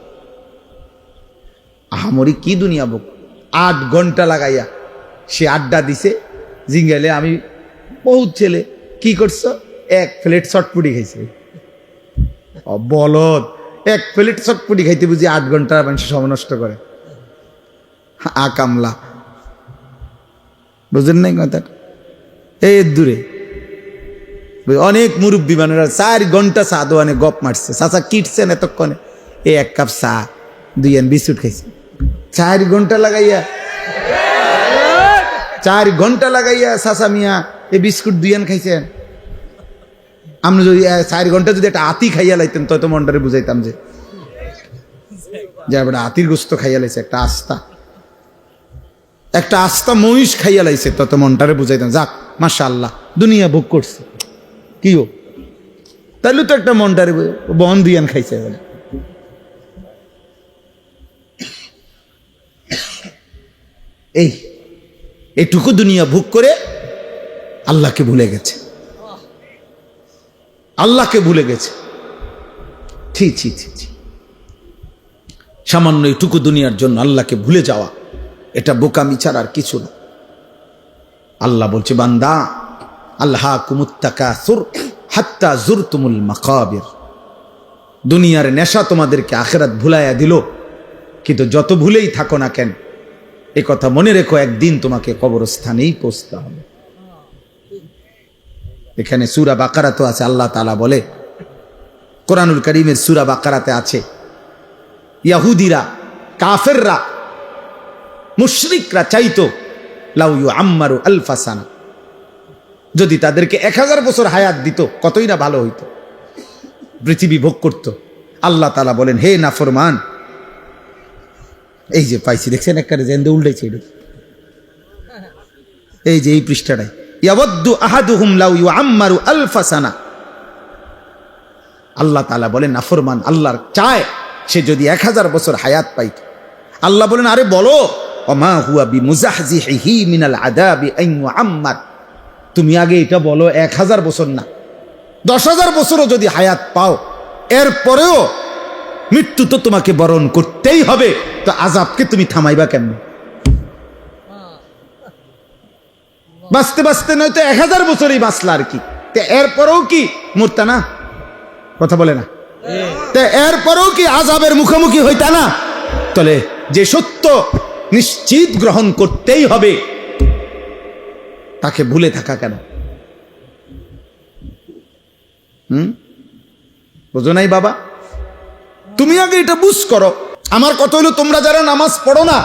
আহামরি কি দুনিয়া ভোগ? 8 ঘন্টা লাগাইয়া সে আড্ডা দিছে জিঙ্গালে। আমি বহুত ছেলে কি করছো? 1 প্লেট চটপুটি খাইছে। বলদ, 1 প্লেট চটপুটি খাইতে বুঝি 8 ঘন্টা মানুষ সময় নষ্ট করে? কামলা, বুঝলেন নাই কথাটা? এই দূরে অনেক মুরব্বী মানুষরা 4 ঘন্টা চা দোয়ানে গপ মারছে। চাচা কিটছেন এতক্ষণে? এই 1 কাপ চা 2 বিস্কুট খাইছে। 4 ঘন্টা লাগাইয়া, 4 ঘন্টা লাগাইয়া চাচা মিয়া এই বিস্কুট 2 খাইছেন। আমরা যদি 4 ঘন্টা যদি একটা আতি খাইয়া লাইতেন তো মনটারে বুঝাইতাম যে বেটা আতির গোস্ত খাইয়া লাইছে, একটা আস্তা মহিষ খাইয়া লাইছে, তত মনটারে বুঝাইতাম যাক মাশাআল্লাহ দুনিয়া ভোগ করছে। কি হোক তাহলে তো একটা মনটারে বন 2 খাইছে বলে। এইটুকু দুনিয়া ভোগ করে আল্লাহকে ভুলে গেছে, আল্লাহকে ভুলে গেছে। ছি ছি ছি ছি, সামান্য এইটুকু দুনিয়ার জন্য আল্লাহকে ভুলে যাওয়া, এটা বোকামি ছাড়া আর কিছু না। আল্লাহ বলছে বান্দা, আল্লাহাকুমুত তাকাসুর হাত্তা যুরতুমুল মাকাবির। দুনিয়ার নেশা তোমাদেরকে আখিরাত ভুলাইয়া দিল, কিন্তু যত ভুলেই থাকো না কেন এ কথা মনে রেখো, একদিন তোমাকে কবরস্থানেই পৌঁছতে হবে। এখানে সূরা বাকারা তো আছে, আল্লাহ তাআলা বলে, কোরআনুল কারীমের সূরা বাকারাতে আছে, ইহুদিরা, কাফেররা, মুশরিকরা চাইতো লাউ ইউআম্মারু আলফা সানা, যদি তাদেরকে 1000 বছর হায়াত দিত কতই না ভালো হইতো, পৃথিবী ভোগ করত। আল্লাহ তাআলা বলেন, হে নাফরমান, এই যে পাইছি দেখছেন একটা জেন্দে উল্টাইছে, এই যে এই পৃষ্ঠাটাই, ইয়াওয়াদ্দু আহাদুহুম লাউ ইউআম্মারু আলফা সানা। আল্লাহ তাআলা বলেন নাফরমান আল্লাহর চায় সে যদি 1000 বছর হায়াত পাইত। আল্লাহ বলেন, আরে বলো, ওমা হুয়া বিমুজাহজিহি মিনাল আযাবি আন ইউআম্মার, তুমি আগে এটা বলো 1000 বছর না 10,000 বছরও যদি হায়াত পাও, এরপরেও মৃত্যু তো তোমাকে বরণ করতেই হবে, তো আযাবকে তুমি থামাইবা কেমন? বাঁচতে বাঁচতে নয়তো 1000 বছরই বাঁচলা আর কি, তো এরপরেও কি মরতা না? কথা বলে না? তো এরপরেও কি আযাবের মুখোমুখি হইতা না? তাহলে যে সত্য নিশ্চিত গ্রহণ করতেই হবে, তাকে ভুলে থাকা কেন? বুঝো নাই বাবা? তুমি আগে এটা বুঝ করো। আমার কথা হলো, তোমরা যারা নামাজ পড়ো না,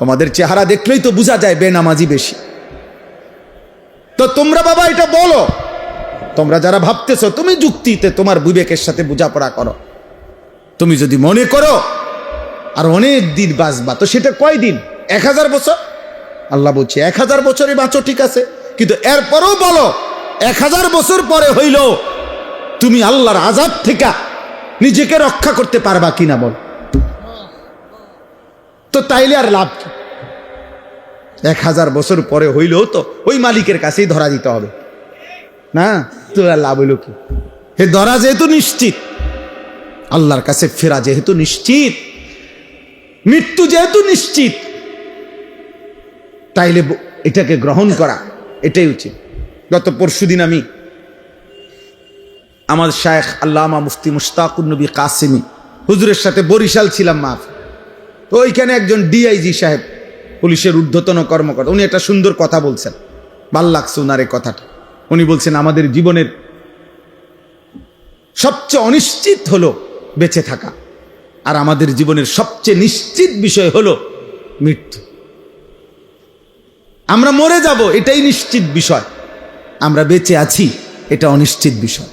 তোমাদের চেহারা দেখলেই তো বোঝা যায় বেনামাজি বেশি। তো তোমরা বাবা এটা বলো, তোমরা যারা ভাবতেছো, তুমি যুক্তিতে তোমার বিবেকের সাথে বোঝাপড়া করো। তুমি যদি মনে করো আর অনেক দিন বাঁচবা, তো সেটা কয় দিন? 1000 বছর? আল্লাহ বলছে 1000 বছরই বাঁচো, ঠিক আছে, কিন্তু এরপরও বলো 1000 বছর পরে হইল তুমি আল্লাহর আযাব থেকে নিজেকে রক্ষা করতে পারবা কিনা বল। তো তাইলে আর লাভ কি? 1000 বছর পরে হইলেও তো ওই মালিকের কাছেই ধরা দিতে হবে না, তো আর লাভ হইল কি? হে ধরা যেহেতু নিশ্চিত, আল্লাহর কাছে ফেরা যেহেতু নিশ্চিত, মৃত্যু যেহেতু নিশ্চিত, তাইলে এটাকে গ্রহণ করা এটাই উচিত। গত পরশুদিন আমি আমার শায়েখ আল্লামা মুফতি মুশতাকুন নবী কাসেমি হুজুরের সাথে বরিশাল ছিলাম, মাফ। তো ওইখানে একজন ডিআইজি সাহেব পুলিশের ঊর্ধ্বতন কর্মকর্তা, উনি একটা সুন্দর কথা বলছেন, ভাল লাগছে ওনার এই কথাটা। উনি বলছেন আমাদের জীবনের সবচেয়ে অনিশ্চিত হলো বেঁচে থাকা, আর আমাদের জীবনের সবচেয়ে নিশ্চিত বিষয় হলো মৃত্যু। আমরা মরে যাব এটাই নিশ্চিত বিষয়, আমরা বেঁচে আছি এটা অনিশ্চিত বিষয়।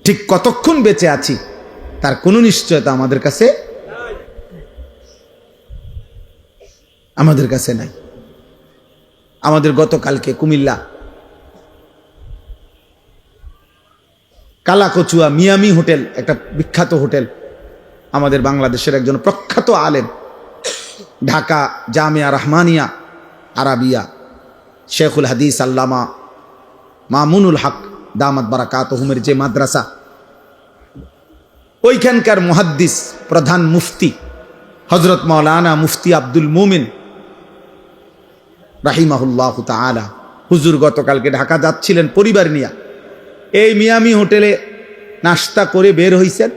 ঠিক কতক্ষণ বেঁচে আছি তার কোনো নিশ্চয়তা আমাদের কাছে নাই। আমাদের গতকালকে কুমিল্লা কালাকচুয়া মিয়ামি হোটেল, একটা বিখ্যাত হোটেল, আমাদের বাংলাদেশের একজন প্রখ্যাত আলেম, ঢাকা জামিয়া রহমানিয়া আরাবিয়া শেখুল হাদিস আল্লামা মামুনুল হক দামাত বারাকাতুহুমের যে মাদ্রাসা, ওইখানকার মুহাদ্দিস প্রধান মুফতি হযরত মাওলানা মুফতি আব্দুল মুমিন রাহিমাহুল্লাহ তাআলা হুজুর গতকালকে ঢাকা যাচ্ছিলেন পরিবার নিয়ে, এই মিয়ামি হোটেলে নাস্তা করে বের হইছেন,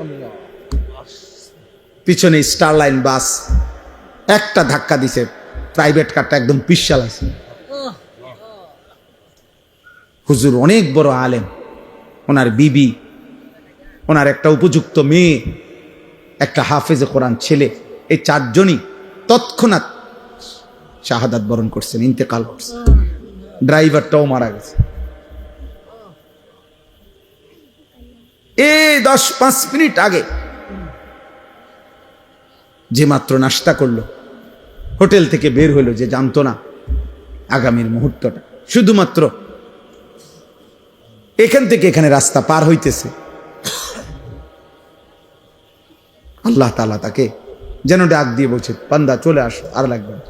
পিছনে স্টারলাইন বাস একটা ধাক্কা দিছে, প্রাইভেট কারটা একদম পিছাল আছে। হুজুর অনেক বড় আলেম, ওনার বিবি, ওনার একটা উপযুক্ত মেয়ে, একটা হাফেজে কোরআন ছেলে, এই চারজনই তৎক্ষণাৎ শাহাদাত বরণ করছেন, ইন্তেকাল করছেন। ড্রাইভারটাও মারা গেছে। এই 10-5 মিনিট আগে যে মাত্র নাস্তা করলো, হোটেল থেকে বের হলো, যে জানতো না আগামীর মুহূর্তটা, শুধুমাত্র এখান থেকে এখানে রাস্তা পার হইতেছে, আল্লাহ তাআলা তাকে যেন ডাক দিয়ে বলছে, বান্দা চলে আসো, আর লাগবে না।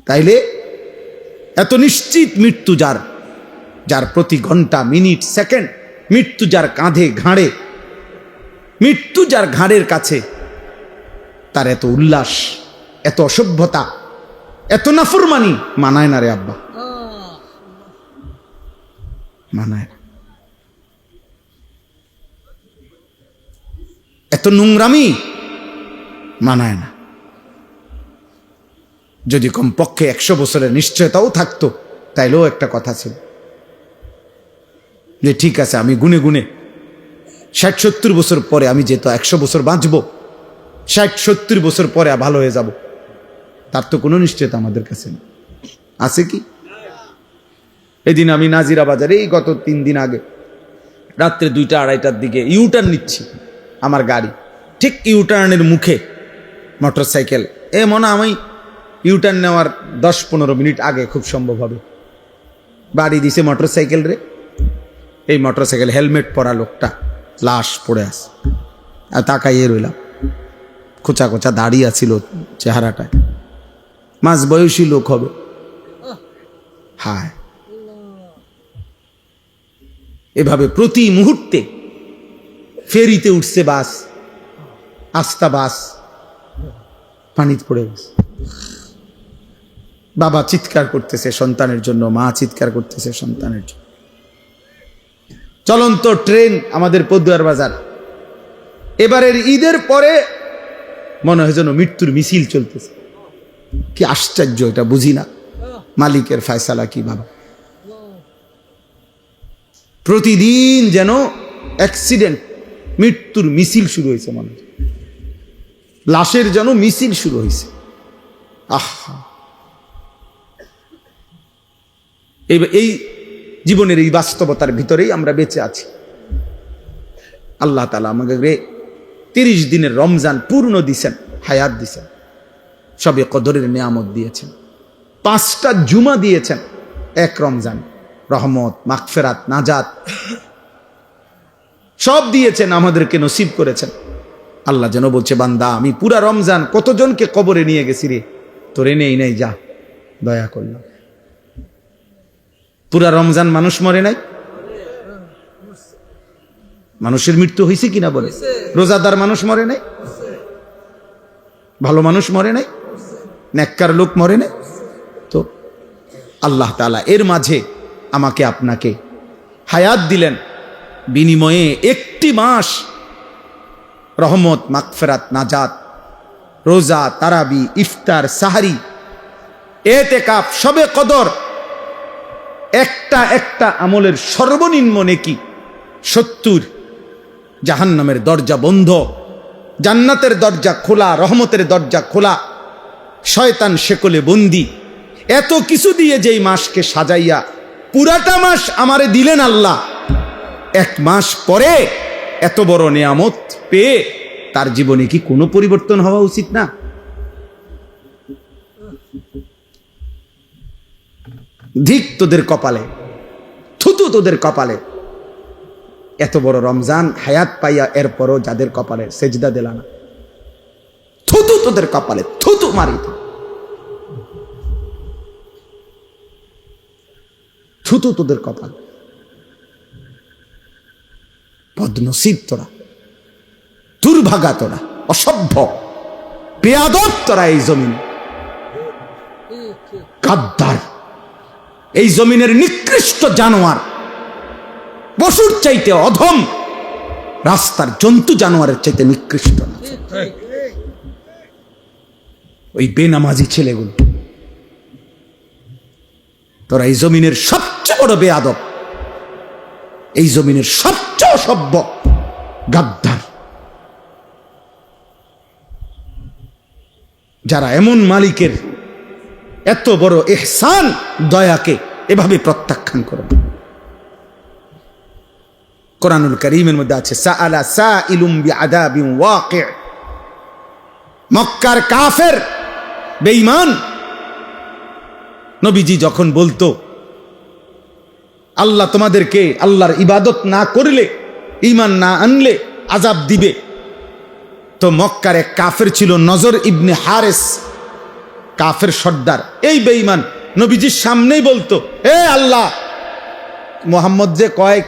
তাইলে এত নিশ্চিত মৃত্যু যার, যার প্রতি ঘন্টা মিনিট সেকেন্ড মৃত্যু যার কাঁধে ঘাড়ে, মৃত্যু যার ঘাড়ের কাছে, তার এত উল্লাস, এত অসভ্যতা, এত নাফরমানি মানায় না রে আব্বা, মানায় না। এত নোংরামি মানায় না। যদি কমপক্ষে 100 বছরের নিশ্চয়তাও থাকতো, তাইলেও একটা কথা ছিল যে ঠিক আছে, আমি গুনে গুনে 60-70 বছর পরে আমি যেহেতু 100 বছর বাঁচবো, 60-70 বছর পরে ভালো হয়ে যাব, তার তো কোনো নিশ্চয়তা আমাদের কাছে নেই। আছে কি? এদিন আমি নাজিরা বাজারে, এই গত 3 দিন আগে রাত্রে 2টা-2:30টার দিকে ইউটার্ন নিচ্ছি, আমার গাড়ি ঠিক ইউটার্নের মুখে মোটরসাইকেল, মনে আমি ইউটার্ন নেওয়ার 10-15 মিনিট আগে খুব সম্ভব হবে বাড়ি দিছে মোটরসাইকেল রে। এই মোটরসাইকেল হেলমেট পরা লোকটা লাশ পড়ে আছে, আর তাকাইয়ে রইলাম, খোঁচা খোঁচা দাঁড়িয়ে আছিল চেহারাটায়, মাঝ বয়সী লোক হবে। হায়, এভাবে প্রতি মুহূর্তে ফেরিতে উঠছে বাস, আস্তা বাস পানিতে পড়ে গেছে। বাবা চিৎকার করতেছে সন্তানের জন্য, মা চিৎকার করতেছে সন্তানের জন্য। চলন্ত ট্রেন আমাদের পদুয়ার বাজার, এবারের ঈদের পরে মনে হয় যেন মৃত্যুর মিছিল চলতেছে। কি আশ্চর্য, এটা বুঝি না মালিকের ফয়সালা কি বাবা। প্রতিদিন যেন অ্যাক্সিডেন্ট, মৃত্যুর মিছিল শুরু হয়েছে, মনে হয় লাশের যেন মিছিল শুরু হয়েছে। আহা, এই জীবনের এই বাস্তবতার ভিতরেই আমরা বেঁচে আছি। আল্লাহ তাআলা আমাকে 30 দিনের রমজান পূর্ণ দিছেন, হায়াত দিছেন, সবে কদরের নিয়ামত দিয়েছেন, 5টা জুমা দিয়েছেন এক রমজান, রহমত, মাগফিরাত, নাজাত সব দিয়েছেন, আমাদেরকে নসিব করেছেন। আল্লাহ যেন বলছে, বান্দা আমি পুরা রমজান কতজনকে কবরে নিয়ে গেছি রে, তোরে নেই নাই, যা দয়া করলাম। পুরা রমজান মানুষ মরে নাই, মানুষের মৃত্যু হয়েছে কিনা বলে? রোজাদার মানুষ মরে নাই, ভালো মানুষ মরে নাই, নেককার লোক মরে নাই। তো আল্লাহ তাআলা এর মাঝে আমাকে আপনাকে হায়াত দিলেন, বিনিময়ে 1টি মাস রহমত, মাগফিরাত, নাজাত, রোজা, তারাবি, ইফতার, সাহারি, এতেকাফ, শবে কদর, একটা একটা আমলের সর্বনিম্ন নেকি 70। জাহান্নামের দরজা বন্ধ, জান্নাতের দরজা খোলা, রহমতের দরজা খোলা, শয়তান শেকলে বন্দি। এত কিছু দিয়ে যেই মাসকে সাজাইয়া পুরাটা মাস আমারে দিলেন আল্লাহ, এক মাস পরে এত বড় নিয়ামত পেয়ে তার জীবনে কি কোনো পরিবর্তন হওয়া উচিত না? ধিক তোদের কপালে, থুতু তোদের কপালে। এত বড় রমজান হায়াত পাইয়া এরপরও যাদের কপালে সেজদা দিলা না, থুতু তোদের কপালে, থুতু মারি, থুতু তোদের কপাল। বদনসিব তোরা, দুর্ভাগা তোরা, অসভ্য বেয়াদব তোরা এই জমিনে, গাদ্দার, এই জমিনের নিকৃষ্ট জানোয়ার, পশুর চাইতে অধম, রাস্তার জন্তু জানোয়ারের চাইতে নিকৃষ্ট না। ওই বেনামাজি ছেলেগুলো, তোরা এই জমিনের সবচেয়ে বড় বেয়াদব, এই জমিনের সবচেয়ে অসভ্য, গাদ্দার। যারা এমন মালিকের এত বড় ইহসান, দয়াকে এভাবে প্রত্যাখ্যান করে। কোরআনুল কারীমের মধ্যে আছে সাআলা সাইলুম বিআযাবিন ওয়াকি'। মক্কার কাফের বেঈমান নবীজি যখন বলতো আল্লাহ তোমাদেরকে আল্লাহর ইবাদত না করলে, ঈমান না আনলে আযাব দিবে, তো মক্কার এক কাফের ছিল নজর ইবনে হারেস, কাফের সর্দার। এই বেঈমান নবীজির সামনেই বলতো, এ আল্লাহ, মুহাম্মদ যে কয়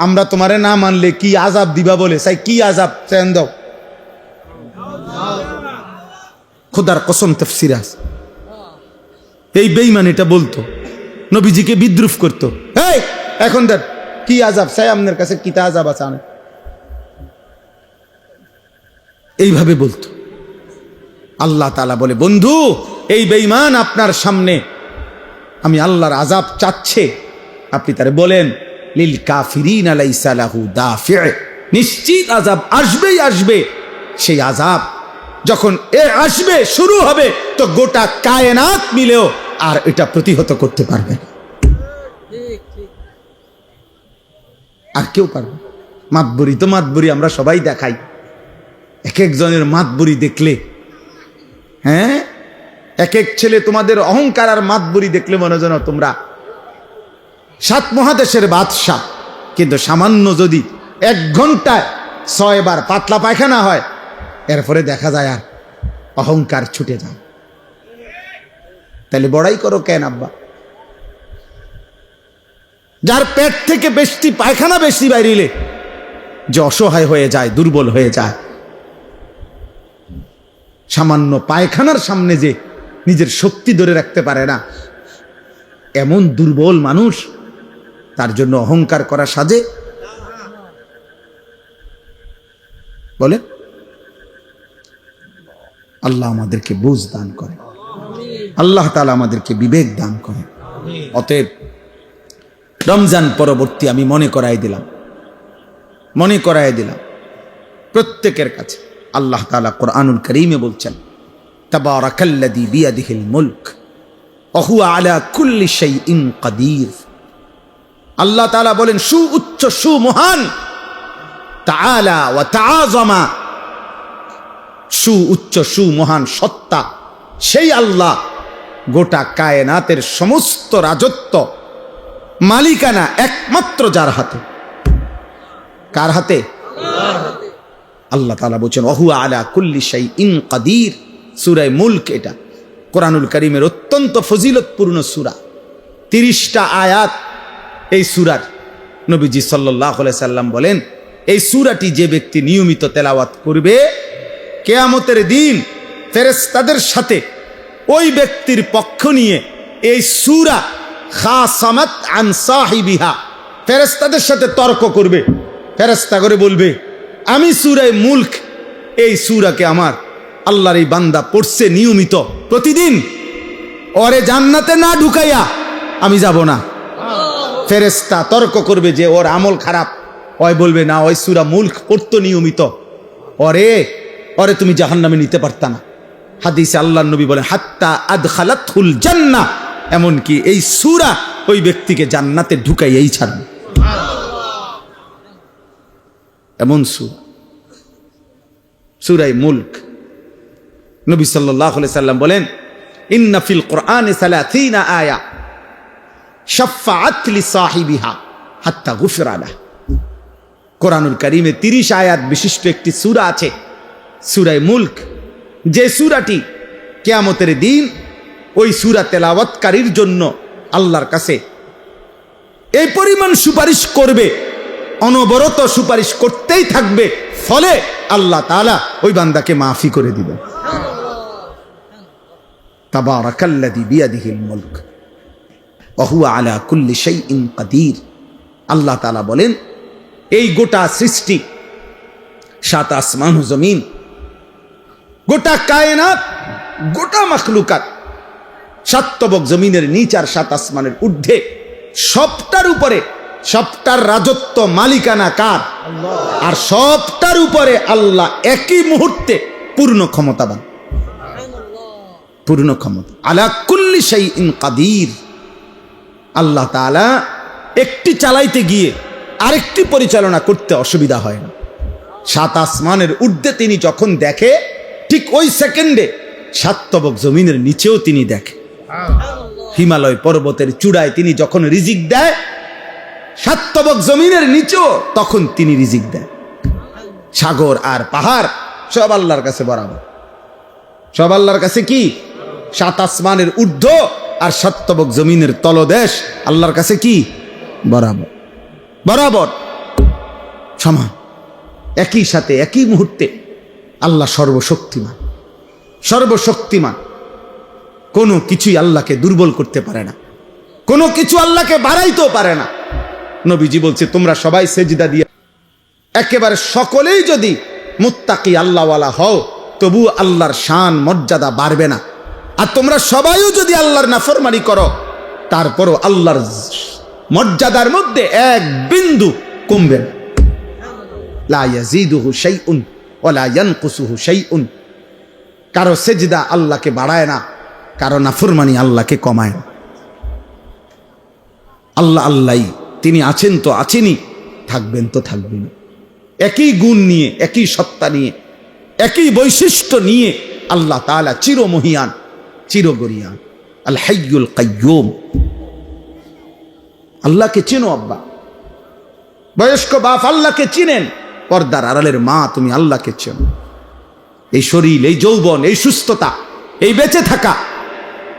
আমরা তোমারে না মানলে কি আযাব দিবা বলে, চাই কি আযাব চেন দাও। খোদার কসম তাফসীরে আছে। এই বেঈমান এটা বলতো, নবীজিকে বিদ্রুপ করতো। এই এখন দেখ কি আযাব চাই, আপনার কাছে কিতা আযাব আছে, এইভাবে বলতো। আল্লাহ তাআলা বলে, বন্ধু, এই বেঈমান আপনার সামনে আমি আল্লাহর আযাব চাচ্ছে, আপনি তারে বলেন লিল কাফিরিনা লাইসা লাহু দাফি', নিশ্চিত আযাব আসবেই আসবে। সেই আযাব যখন আসবে, শুরু হবে, তো গোটা কায়নাত মিলেও আর এটা প্রতিহত করতে পারবে না, আর কেউ পারবে। মাতবুরি তো মাতবুরি আমরা সবাই দেখাই, এক একজনের মাতবুরি দেখলে, হ্যাঁ, এক এক ছেলে তোমাদের অহংকার আর মাতবুরি দেখলে মনে যেন তোমরা 7 মহাদেশের বাদশা। কিন্তু সামান্য যদি 1 ঘন্টায় 6 বার পাতলা পায়খানা হয়, এরপরে দেখা যায় আর অহংকার ছুটে যায়। তাহলে বড়াই করো কেন আব্বা? যার পেট থেকে বেশি পায়খানা বেশি বাইরিলে যে অসহায় হয়ে যায়, দুর্বল হয়ে যায়, সামান্য পায়খানার সামনে যে নিজের শক্তি ধরে রাখতে পারে না, এমন দুর্বল মানুষ, তার জন্য অহংকার করা সাজে? বলে আল্লাহ আমাদেরকে বুঝ দান করে, আল্লাহ তাআলা আমাদেরকে বিবেক দান করে। অতএব রমজান পরবর্তী আমি মনে করাই দিলাম প্রত্যেকের কাছে, আল্লাহ তাআলা কোরআনুল কারীমে বলছেন, তাবারাকাল্লাযী বিয়াদিহিল মুলক ওয়া হুয়া আলা কুল্লি শাইইন কাদির। আল্লাহ তাআলা বলেন, সুউচ্চ, সুমহান, তাআলা ওয়া তাআযামা, সুউচ্চ, সুমহান সত্তা সেই আল্লাহ, গোটা কায়নাতের সমস্ত রাজত্ব, মালিকানা একমাত্র যার হাতে। কার হাতে? আল্লাহ তাআলা বলেন ওয়া হুয়া আলা কুল্লি শাইইন কাদির। সূরা মুলক, এটা কোরআনুল কারীমের অত্যন্ত ফজিলতপূর্ণ সূরা। 30টা আয়াত এই সূরার। নবীজি সাল্লাল্লাহু আলাইহি সাল্লাম বলেন, এই সূরাটি যে ব্যক্তি নিয়মিত তেলাওয়াত করবে, কিয়ামতের দিন ফেরেশতাদের সাথে ওই ব্যক্তির পক্ষ নিয়ে এই সূরা খাসামাত আন সাহিবিহা, ফেরেশতাদের সাথে তর্ক করবে। ফেরেশতা করে বলবে, আমি সূরা মুলক, এই সূরাকে আমার আল্লাহর এই বান্দা পড়ছে নিয়মিত প্রতিদিন, ওরে জান্নাতে না ঢুকাইয়া আমি যাব না। ফেরেশতা তর্ক করবে যে ওর আমল খারাপ, ওই বলবে না ওই সূরা মুলক পড়তো নিয়মিত, ওরে ওরে তুমি জাহান্নামে নিতে পারতা না। হাদিসে আল্লাহর নবী বলেন হাত্তা আদখালাতুল জান্নাহ, এমনকি এই সূরা ওই ব্যক্তিকে জান্নাতে ঢুকাইয়াই ছাড়বে। এমন সূরায়ে মুলক। নবী সাল্লাল্লাহু আলাইহি সাল্লাম বলেন ইন্না ফিল কুরআনি 30 আয়া শাফাআত লিসাহিবিহা হাত্তা গুফিরা লাহু। কোরআনুল কারীমে 30 আয়াত বিশিষ্ট একটি সূরা আছে, সূরায়ে মুলক, যে সূরাটি কিয়ামতের দিন ওই সূরা তেলাওয়াতকারীর জন্য আল্লাহর কাছে এই পরিমাণ সুপারিশ করবে, অনবরত সুপারিশ করতেই থাকবে, ফলে আল্লাহ তাআলা ওই বান্দাকে মাফি করে দিবেন। তাবারাকাল্লাযী বিয়াদিহিল মুলক ওয়া হুয়া আলা কুল্লি শাইইন কাদির। আল্লাহ তাআলা বলেন এই গোটা সৃষ্টি, 7 আসমান ও জমিন, গোটা কায়নাত, গোটা মাখলুকাত, 7 তবক জমিনের নিচ আর 7 আসমানের ঊর্ধ্বে, সবটার উপরে, সবটার রাজত্ব মালিকানা কার? আর সবটার উপরে আল্লাহ একই মুহূর্তে পূর্ণ ক্ষমতাবান, পূর্ণ ক্ষমতা। আলা কুল্লি শাইইন কাদির। আল্লাহ তাআলা একটি চালাইতে গিয়ে আরেকটি পরিচালনা করতে অসুবিধা হয় না। 7 আসমানের ঊর্ধ্বে তিনি যখন দেখে, ঠিক ওই সেকেন্ডে 7 তবক জমিনের নিচেও তিনি দেখে। হিমালয় পর্বতের চূড়ায় তিনি যখন রিজিক দেয়, 7 তবক জমিনের নিচেও তখন তিনি রিজিক দেয়। সাগর আর পাহাড় সব আল্লাহর কাছে বরাবর, সব আল্লাহর কাছে কি? 7 আসমানের ঊর্ধ্ব আর 7 তবক জমিনের তলদেশ আল্লাহর কাছে কি? বরাবর, বরাবর সমান, একই সাথে একই মুহূর্তে। আল্লাহ সর্বশক্তিমান, সর্বশক্তিমান, কোনো কিছুই আল্লাহকে দুর্বল করতে পারে না, কোনো কিছু আল্লাহকে বাড়াইতেও পারে না। নবীজি বলছে তোমরা সবাই সেজদা দিয়ে, একেবারে সকলেই যদি মুত্তাকি আল্লাহওয়ালা হও, তবু আল্লাহর শান মর্যাদা বাড়বে না। আর তোমরা সবাইও যদি আল্লাহর নাফরমানি করো, তারপরও আল্লাহর মর্যাদার মধ্যে এক বিন্দু কমবে না। লা ইয়াজিদুহু শাইউন ওয়া লা ইয়ানকুসুহু শাইউন। কারো সেজদা আল্লাহকে বাড়ায় না, কারো নাফরমানি আল্লাহকে কমায় না। আল্লাহ আল্লাহই, তিনি আছেন তো আছেনই, থাকবেন তো থাকবেন। একই গুণ নিয়ে, একই সত্তা নিয়ে, একই বৈশিষ্ট্য নিয়ে আল্লাহ তাআলা চিরমহিয়ান, চিরগরিয়ান, আল হাইয়ুল কাইয়্যুম। আল্লাহকে চেনো আব্বা, বয়স্ক বাপ আল্লাহকে চিনেন, পর্দার আড়ালের মা তুমি আল্লাহকে চেনো। এই শরীর, এই যৌবন, এই সুস্থতা, এই বেঁচে থাকা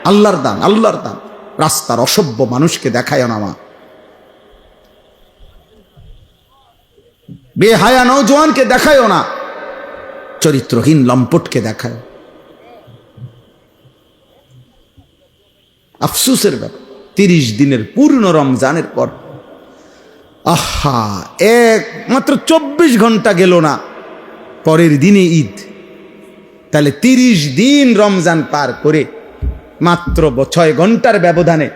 আল্লাহর দান, আল্লাহর দান। রাস্তার অসভ্য মানুষকে দেখায় না মা, বেহায়া নওজোয়ানকে দেখায় না, চরিত্রহীন লম্পটকে দেখায়। আফসোসের ব্যাপার, 30 দিনের পূর্ণ রমজানের পর, আহা, মাত্র 24 ঘন্টা গেল না, পরের দিনে ঈদ। তাহলে 30 দিন রমজান পার করে মাত্র 6 ঘন্টার ব্যবধানে,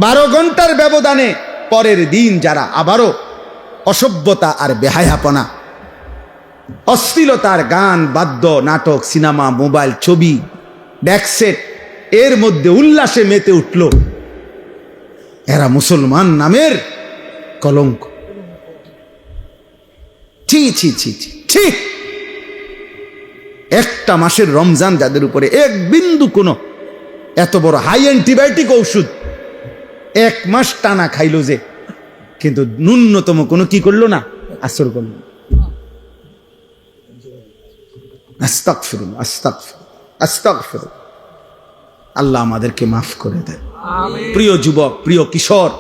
12 ঘন্টার ব্যবধানে পরের দিন যারা আবারও অসভ্যতা আর বেহায়াপনা, অশ্লীলতার গান, বাদ্য, নাটক, সিনেমা, মোবাইল, ছবি, ব্যাকসেট, এর মধ্যে উল্লাসে মেতে উঠল, এরা মুসলমান নামের কলঙ্ক। ছি ছি ছি ছি ছি। একটা মাসের রমজান যাদের উপরে এক বিন্দু কোনো এত বড় হাই অ্যান্টিবায়োটিক ঔষধ 1 মাস টানা খাইলো যে, কিন্তু ন্যূনতম কোনো কি করলো না, আসর করলো। আস্তাগফিরুল্লাহ, আস্তাগফিরুল্লাহ, আস্তাগফিরুল্লাহ। আল্লাহ আমাদেরকে মাফ করে দেন। প্রিয় যুবক, প্রিয় কিশোর,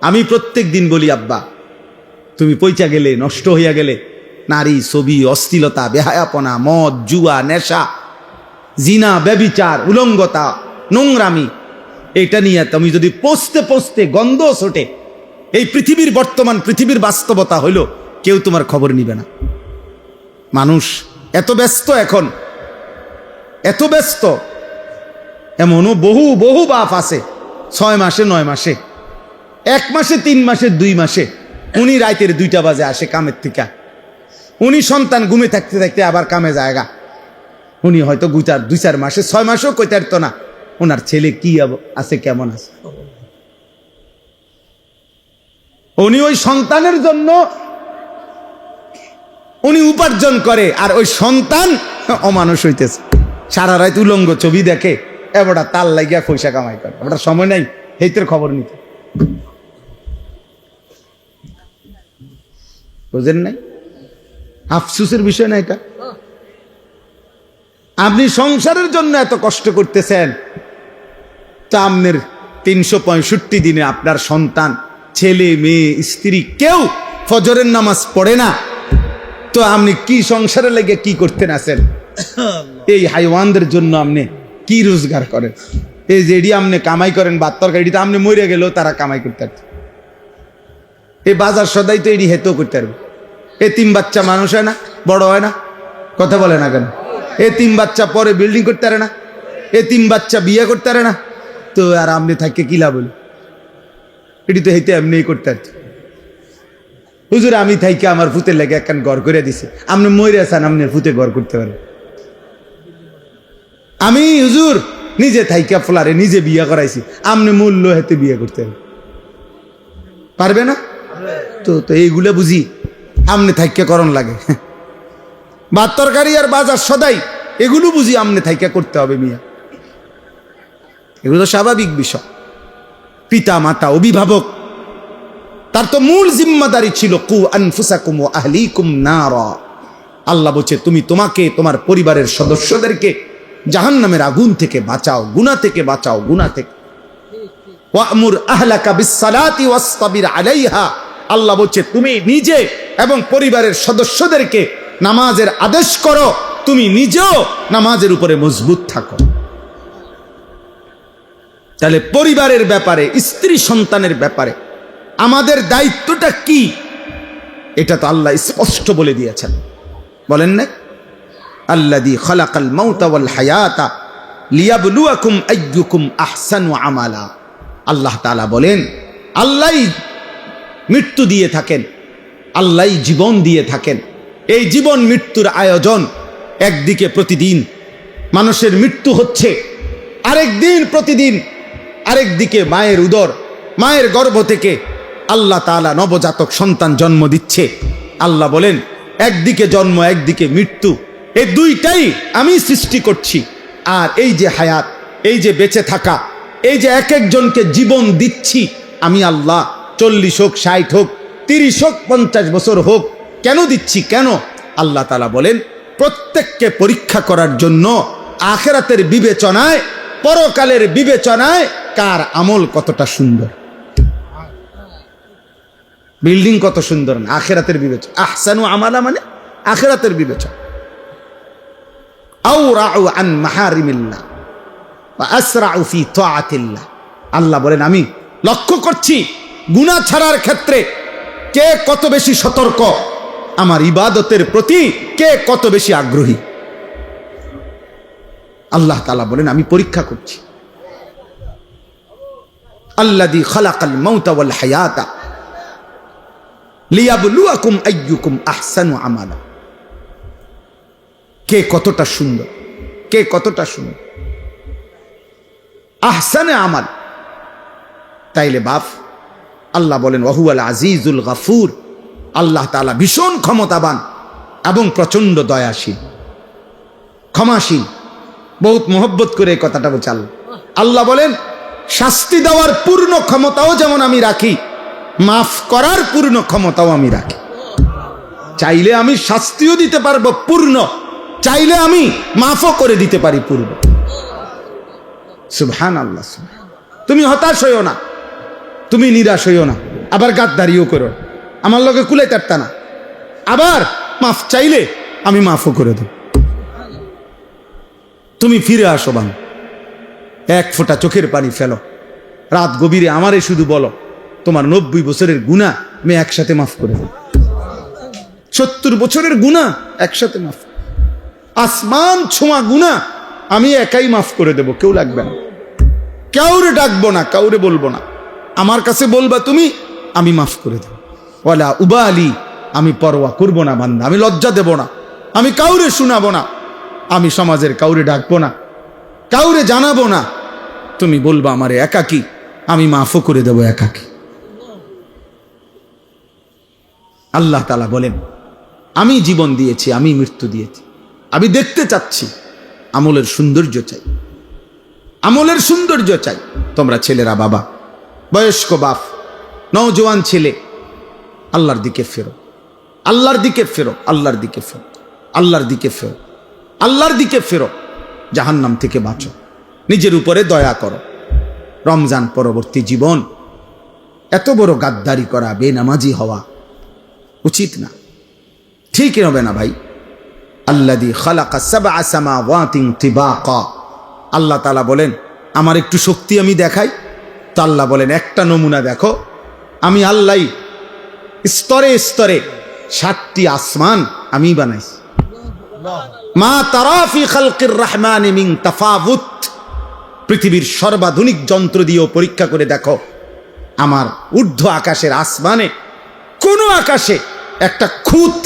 আমি প্রত্যেক দিন বলি আব্বা, তুমি পয়চা গেলে, নষ্ট হইয়া গেলে, নারী, ছবি, অশ্লীলতা, বেহায়াপনা, মদ, জুয়া, নেশা, জিনা, ব্যভিচার, উলঙ্গতা, নোংরামি, এটা নিয়ে তুমি যদি পৌঁছতে পৌঁছতে গন্ধ ছোটে, এই পৃথিবীর বর্তমান পৃথিবীর বাস্তবতা হইল কেউ তোমার খবর নিবে না। মানুষ এত ব্যস্ত, এখন এত ব্যস্ত, এমনও বহু বহু বাপ আছে 6 মাসে 9 মাসে, 1 মাসে 3 মাসে 2 মাসে উনি রাতের 2টা বাজে আসে কামের থেকে, উনি সন্তান ঘুমে থাকতে থাকতে আবার কামে জায়গা, উনি হয়তো 2-4 মাসে 6 মাসেও কইতে পারতো না ওনার ছেলে কি আছে কেমন আছে। উনি ওই সন্তানের জন্য উনি উপার্জন করে, আর ওই সন্তান অমানুষ হইতেছে, সারা রাত উলঙ্গ ছবি দেখে, এবারটা তাল লাগিয়া পয়সা কামাই করে, এবারটা সময় নাই হেইতের খবর নিতে। বুঝেন নাই? আফসোসের বিষয় না এটা। আপনি সংসারের জন্য এত কষ্ট করতেছেন, তা আপনার 365 দিনে আপনার সন্তান, ছেলে মেয়ে, স্ত্রী কেউ ফজরের নামাজ পড়ে না, তো আপনি কি সংসারে লেগে কি করতেন আছেন? এই হাইওয়ানদের জন্য আপনি কি রোজগার করেন? এই যে এডি আপনি কামাই করেন ভাত তরকারিটা, আপনি মরে গেলেও তারা কামাই করতে পারত। এই বাজার সদাই তো এডি হেতেও করতে পারবে। এতিম বাচ্চা মানুষ হয় না, বড় হয় না, কথা বলে না কেন? এতিম বাচ্চা পরে বিল্ডিং করতে পারে না, এতিম বাচ্চা বিয়ে করতে পারে না, তো আর আপনি থাকতে কি লাভ হলো? এটি তো হেঁটে এমনি করতে পারত। হুজুর আমি থাইকে আমার ফুতের লেগে একখান ঘর করে দিছে, আপনি মরে আছেন, আপনার ফুতে ঘর করতে পারেন। আমি হুজুর নিজে থাইকা ফ্লারে নিজে বিয়ে করাইছি, আপনি মূল্য হেতে বিয়ে করতে পারবে না? তো তো এইগুলো বুঝি আমনে থাইকা করণ লাগে। ভাত তরকারি আর বাজার সদাই এগুলো বুঝি আমনে থাইকা করতে হবে মিয়া, এগুলো তো স্বাভাবিক বিষয়। পিতা মাতা অভিভাবক, তার তো মূল জিম্মাদারি ছিল কু আনফুসাকুম ওয়া আহলিকুম নারা। আল্লাহ বলছে তুমি তোমাকে তোমার পরিবারের সদস্যদেরকে জাহান্নামের আগুন থেকে বাঁচাও, গুনাহ থেকে বাঁচাও, গুনাহ থেকে। ওয়া'মুর আহলাকা বিসসালাতি ওয়াসতাবির আলাইহা। আল্লাহ বলছে তুমি নিজে এবং পরিবারের সদস্যদেরকে নামাজের আদেশ করো, তুমি নিজেও নামাজের উপরে মজবুত থাকো। তাহলে পরিবারের ব্যাপারে, স্ত্রী সন্তানের ব্যাপারে আমাদের দায়িত্বটা কি, এটা তো আল্লাহ স্পষ্ট বলে দিয়েছেন। বলেন না, আল্লাযী খালাকাল মাউতা ওয়াল হায়াতা লিয়াবলুয়াকুম আইয়ুকুম আহসানু আমালা। আল্লাহ তাআলা বলেন আল্লাহই মৃত্যু দিয়ে থাকেন, আল্লাহই জীবন দিয়ে থাকেন। এই জীবন মৃত্যুর আয়োজন, একদিকে প্রতিদিন মানুষের মৃত্যু হচ্ছে, আরেকদিন প্রতিদিন আরেকদিকে মায়ের উদর, মায়ের গর্ভ থেকে আল্লাহ তাআলা নবজাতক সন্তান জন্ম দিচ্ছে। আল্লাহ বলেন একদিকে জন্ম একদিকে মৃত্যু, এই দুইটাই আমি সৃষ্টি করছি। আর এই যে হায়াত, এই যে বেঁচে থাকা, এই যে এক একজনকে জীবন দিচ্ছি আমি আল্লাহ, 40 হোক, 60 হোক, 30 হোক, 50 বছর হোক, কেন দিচ্ছি? কেন? আল্লাহ তাআলা বলেন প্রত্যেককে পরীক্ষা করার জন্য, আখিরাতের বিবেচনায়, পরকালের বিবেচনায় কার আমল কতটা সুন্দর। বিল্ডিং কত সুন্দর না, আখিরাতের বিবেচনা। আহসানু আমালা মানে আখিরাতের বিবেচনা। আওরাউ আন মাহারিমিল্লাহ ওয়া আসরাউ ফি তাআতিল্লাহ। আল্লাহ বলেন আমি লক্ষ্য করছি গুনাহ ছাড়ার ক্ষেত্রে কে কত বেশি সতর্ক, আমার ইবাদতের প্রতি কে কত বেশি আগ্রহী। আল্লাহ তাআলা বলেন আমি পরীক্ষা করছি। আল্লাযী খালাকাল মাউতা ওয়াল হায়াতা লিয়াবলুয়াকুম আইয়ুকুম আহসানু আমালা। কে কতটা সুন্দর, কে কতটা সুন্দর, আহসানে আমাল। তাইলে বাপ আল্লাহ বলেন ওয়াহুয়াল আজিজুল গাফুর। আল্লাহ তাআলা ভীষণ ক্ষমতাবান এবং প্রচন্ড দয়াশীল, ক্ষমাশীল। বহুত মোহব্বত করে এই কথাটা বলছে আল্লাহ। আল্লাহ বলেন শাস্তি দেওয়ার পূর্ণ ক্ষমতাও যেমন আমি রাখি, মাফ করার পূর্ণ ক্ষমতাও আমি রাখি। চাইলে আমি শাস্তিও দিতে পারবো পূর্ণ, চাইলে আমি মাফও করে দিতে পারি পূর্ণ। সুবহানাল্লাহ। তুমি হতাশ হইও না, তুমি নিরাশ হইও না, আবার গাদ্দারিও করো, আমার লগে কুলাইতে পারতা না, আবার মাফ চাইলে আমি মাফও করে দেব। তুমি ফিরে আসো বাং, এক ফোঁটা চোখের পানি ফেলো, রাত গভীরে আমারে শুধু বলো তোমার 90 বছরের গুনাহ আমি একসাথে মাফ করে দেব। 70 বছরের গুনাহ একসাথে মাফ, আসমান ছোঁয়া গুনাহ আমি একাই মাফ করে দেব, কেউ লাগবে না, কাউরে ডাকবো না, কাউরে বলবো না, আমার কাছে বলবা তুমি, আমি মাফ করে দেব। ওয়ালা উবালি, আমি পরোয়া করব না বান্দা, আমি লজ্জা দেব না, আমি কাউরে শোনাবো না, আমি সমাজের কাউরে ডাকবো না, কাউরে জানাবো না, তুমি বলবা আমারে একাকী, আমি মাফও করে দেব একাকী। আল্লাহ তাআলা বলেন আমি জীবন দিয়েছি, আমি মৃত্যু দিয়েছি, আমি দেখতে চাচ্ছি, আমলের সৌন্দর্য চাই, আমলের সৌন্দর্য চাই। তোমরা ছেলেরা, বাবা, বয়স্ক বাপ, নওজোয়ান ছেলে, আল্লাহর দিকে ফেরো, আল্লাহর দিকে ফেরো, আল্লাহর দিকে ফেরো, আল্লাহর দিকে ফেরো, আল্লাহর দিকে ফেরো, জাহান্নাম থেকে বাঁচো, নিজের উপরে দয়া করো। রমজান পরবর্তী জীবন এত বড় গাদ্দারি করা, বেনামাজি হওয়া উচিত না, ঠিক হবে না ভাই। আল্লাযী খালাকা সাবআ সামাওয়াতিন তিবাকা, আল্লাহ তাআলা বলেন আমার একটু শক্তি আমি দেখাই, তো আল্লাহ বলেন একটা নমুনা দেখো, আমি আল্লাহ স্তরে স্তরে 7টি আসমান আমি বানাইছি। মা তারা ফি খালকির রহমানি মিন তাফাউত, পৃথিবীর সর্বাধুনিক যন্ত্র দিয়েও পরীক্ষা করে দেখো, আমার ঊর্ধ্ব আকাশের আসমানে কোন আকাশে একটা খুঁত,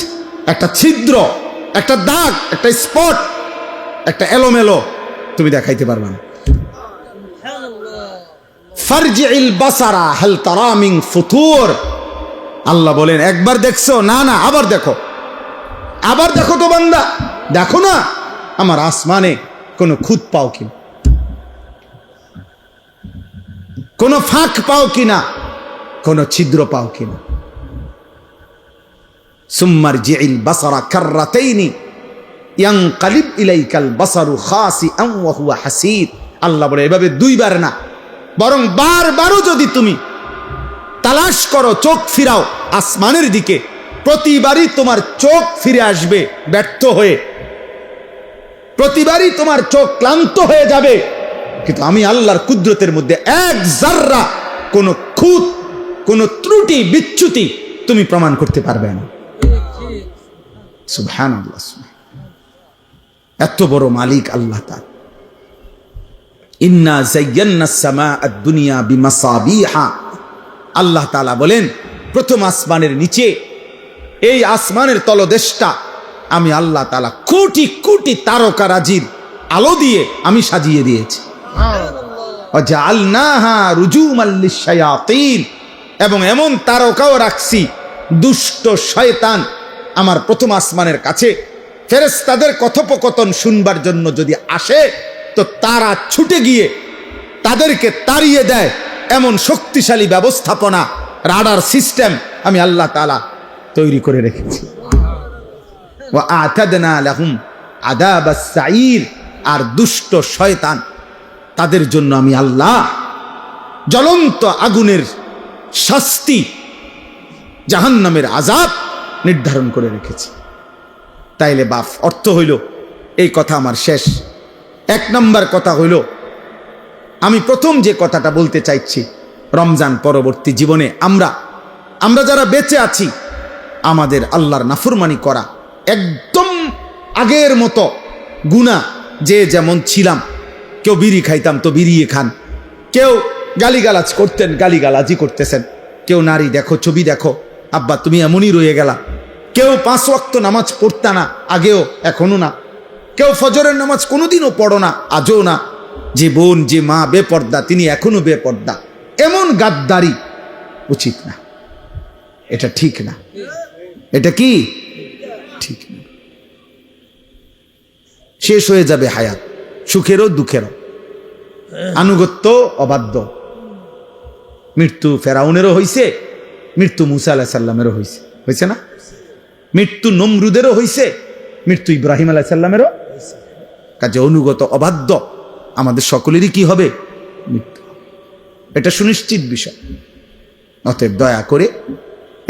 একটা ছিদ্র, একটা দাগ, একটা স্পট, একটা এলোমেলো তুমি দেখাইতে পারবে না। ফারজিল বাসারা হাল তারা মিন ফুতুর, আল্লাহ বলেন একবার দেখছো, না না আবার দেখো, আবার দেখো তো বান্দা, দেখো না আমার আসমানে কোনো খুঁত পাও কিনা, কোনো ফাঁক পাও কিনা, কোনো ছিদ্র পাও কিনা। সুম্মারজিল বাসারা কাররাতাইনি ইয়ানকালিব ইলাইকাল বাসারু খাসিআন ওয়া হুয়া হাসীর, আল্লাহ বলে এভাবে দুইবার না, বরং বারবারও যদি তুমি তালাশ করো, চোখ ফিরাও আসমানের দিকে, প্রতিবারই তোমার চোখ ফিরে আসবে ব্যর্থ হয়ে, প্রতিবারই তোমার চোখ ক্লান্ত হয়ে যাবে, কিন্তু আমি আল্লাহর কুদরতের মধ্যে এক জাররা কোনো খুঁত, কোনো ত্রুটি বিচ্যুতি তুমি প্রমাণ করতে পারবে না। সুবহানাল্লাহ, এত বড় মালিক আল্লাহ তাআলা। ইন্না যায়্যানাস সামাআদ দুনিয়া বিমাসাবিহা, আল্লাহ তাআলা বলেন প্রথম আসমানের নিচে, এই আসমানের তলদেশটা আমি আল্লাহ তাআলা কোটি কোটি তারকারাজির আলো দিয়ে আমি সাজিয়ে দিয়েছি। ওয়া জাআলনাহা রুজুমান লিশ-শায়াতিন, এবং এমন তারকাও রাখছি দুষ্ট শয়তান আমার প্রথম আসমানের কাছে ফেরেশতাদের কথোপকথন শুনবার জন্য যদি আসে, তো তারা ছুটে গিয়ে তাদেরকে তাড়িয়ে দেয়, এমন শক্তিশালী ব্যবস্থাপনা, রাডার সিস্টেম আমি আল্লাহ তাআলা তৈরি করে রেখেছি। ওয়া আ'তাদনা লাহুম আযাবাস সাঈর, আর দুষ্ট শয়তান তাদের জন্য আমি আল্লাহ জ্বলন্ত আগুনের শাস্তি, জাহান্নামের আযাব নির্ধারণ করে রেখেছি। তাইলে বাপ, অর্থ হইল এই কথা আমার শেষ। 1 নম্বর কথা হইল, আমি প্রথম যে কথাটা বলতে চাইছি, রমজান পরবর্তী জীবনে আমরা যারা বেঁচে আছি, আমাদের আল্লাহর নাফরমানি করা একদম আগের মতো গুনাহ, যে যেমন ছিলাম, কেউ বিড়ি খাইতাম তো বিড়িয়ে খান, কেউ গালিগালাজ করতেন গালিগালাজি করতেছেন, কেউ নারী দেখো, ছবি দেখো, আব্বা তুমি এমনই রয়ে গেলা, কেউ 5 ওয়াক্ত নামাজ পড়তা না, আগেও এখনো না, কেউ ফজরের নামাজ কোনোদিনও পড়ো না, আজও না, যে বোন যে মা বেপর্দা তিনি এখনো বেপর্দা, এমন গাদ্দারি উচিত না, এটা ঠিক না, এটা কি ঠিক না। শেষ হয়ে যাবে হায়াত, সুখেরও দুঃখেরও, আনুগত্য অবাধ্য। মৃত্যু ফেরাউনেরও হইছে, মৃত্যু মুসা আলাইহিস সালামেরও হইছে, হয়েছে না? মৃত্যু নমরুদেরও হইছে, মৃত্যু ইব্রাহিম আলাইহিস সালামেরও। কাজে অনুগত অবাধ্য আমাদের সকলেরই কি হবে? মৃত্যু। এটা সুনিশ্চিত বিষয়। অতএব দয়া করে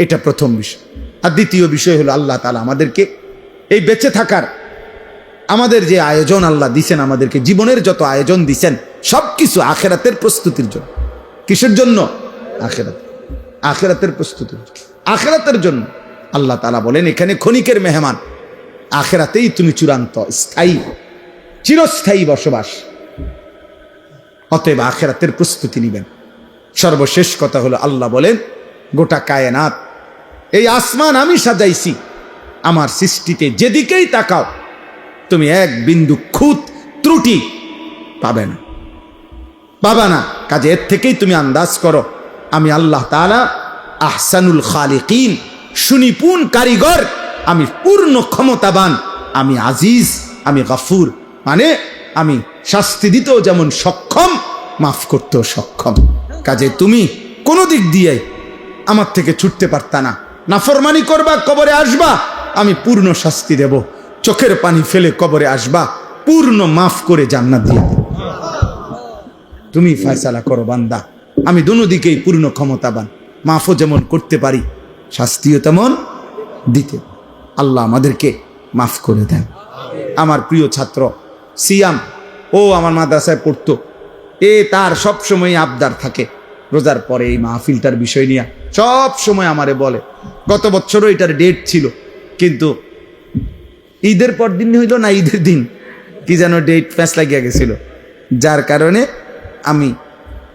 এটা প্রথম বিষয়। আর দ্বিতীয় বিষয় হলো, আল্লাহ তাআলা আমাদেরকে এই বেঁচে থাকার আমাদের যে আয়োজন আল্লাহ দিছেন, আমাদেরকে জীবনের যত আয়োজন দিছেন সবকিছু আখিরাতের প্রস্তুতির জন্য। কিসের জন্য? আখিরাত, আখিরাতের প্রস্তুতির জন্য, আখিরাতের জন্য। আল্লাহ তাআলা বলেন এখানে ক্ষণিকের মেহমান, আখিরাতেই তুমি চূড়ান্ত স্থায়ী চিরস্থায়ী বসবাস। অতএব আখিরাতের প্রস্তুতি নেবেন। সর্বশেষ কথা হলো আল্লাহ বলেন গোটা কায়নাত, এই আসমান আমি সাজাইছি, আমার সৃষ্টিতে যেদিকেই তাকাও তুমি এক বিন্দু খুঁত ত্রুটি পাবে না, কাজে এর থেকেই তুমি আন্দাজ করো আমি আল্লাহ তাআলা আহসানুল খালিকিন, সুনিপুণ কারিগর, আমি পূর্ণ ক্ষমতাবান, আমি আজিজ, আমি গফুর, মানে আমি শাস্তি দিতেও যেমন সক্ষম, মাফ করতেও সক্ষম। কাজে তুমি কোনো দিক দিয়ে আমার থেকে ছুটতে পারতা না। নাফরমানি করবা, কবরে আসবা, আমি পূর্ণ শাস্তি দেব। চোখের পানি ফেলে কবরে আসবা, পূর্ণ মাফ করে জান্নাত দিয়ে দেব। তুমি ফয়সালা করো বান্দা, আমি দুনো দিকেই পূর্ণ ক্ষমতাবান, মাফও যেমন করতে পারি, শাস্তিও তেমন দিতে। আল্লাহ আমাদেরকে মাফ করে দেন। আমার প্রিয় ছাত্র সিয়াম, ও আমার মাদ্রাসায় পড়তো, তার সব সময় আবদার থাকে রোজার পরে এই মাহফিলটার বিষয় নিয়ে সব সময় আমারে বলে। গত বছরও এটার ডেট ছিল, কিন্তু ঈদের পর দিন হইল না, ঈদের দিন কি যেন ডেট প্যাঁচ লাগিয়া গেছিল, যার কারণে আমি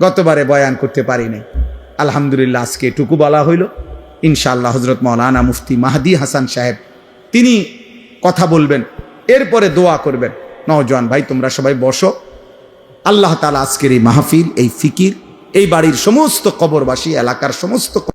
গতবারে বয়ান করতে পারি নাই। আলহামদুলিল্লাহ আজকে এটুকু বলা হইল। ইনশাআল্লাহ হজরত মাওলানা মুফতি মাহদি হাসান সাহেব তিনি কথা বলবেন, এরপরে দোয়া করবেন। নওজোয়ান ভাই তোমরা সবাই বসো। আল্লাহ তাআলা আজকের এই মাহফিল, এই ফিকির, এই বাড়ির সমস্ত কবরবাসী, এলাকার সমস্ত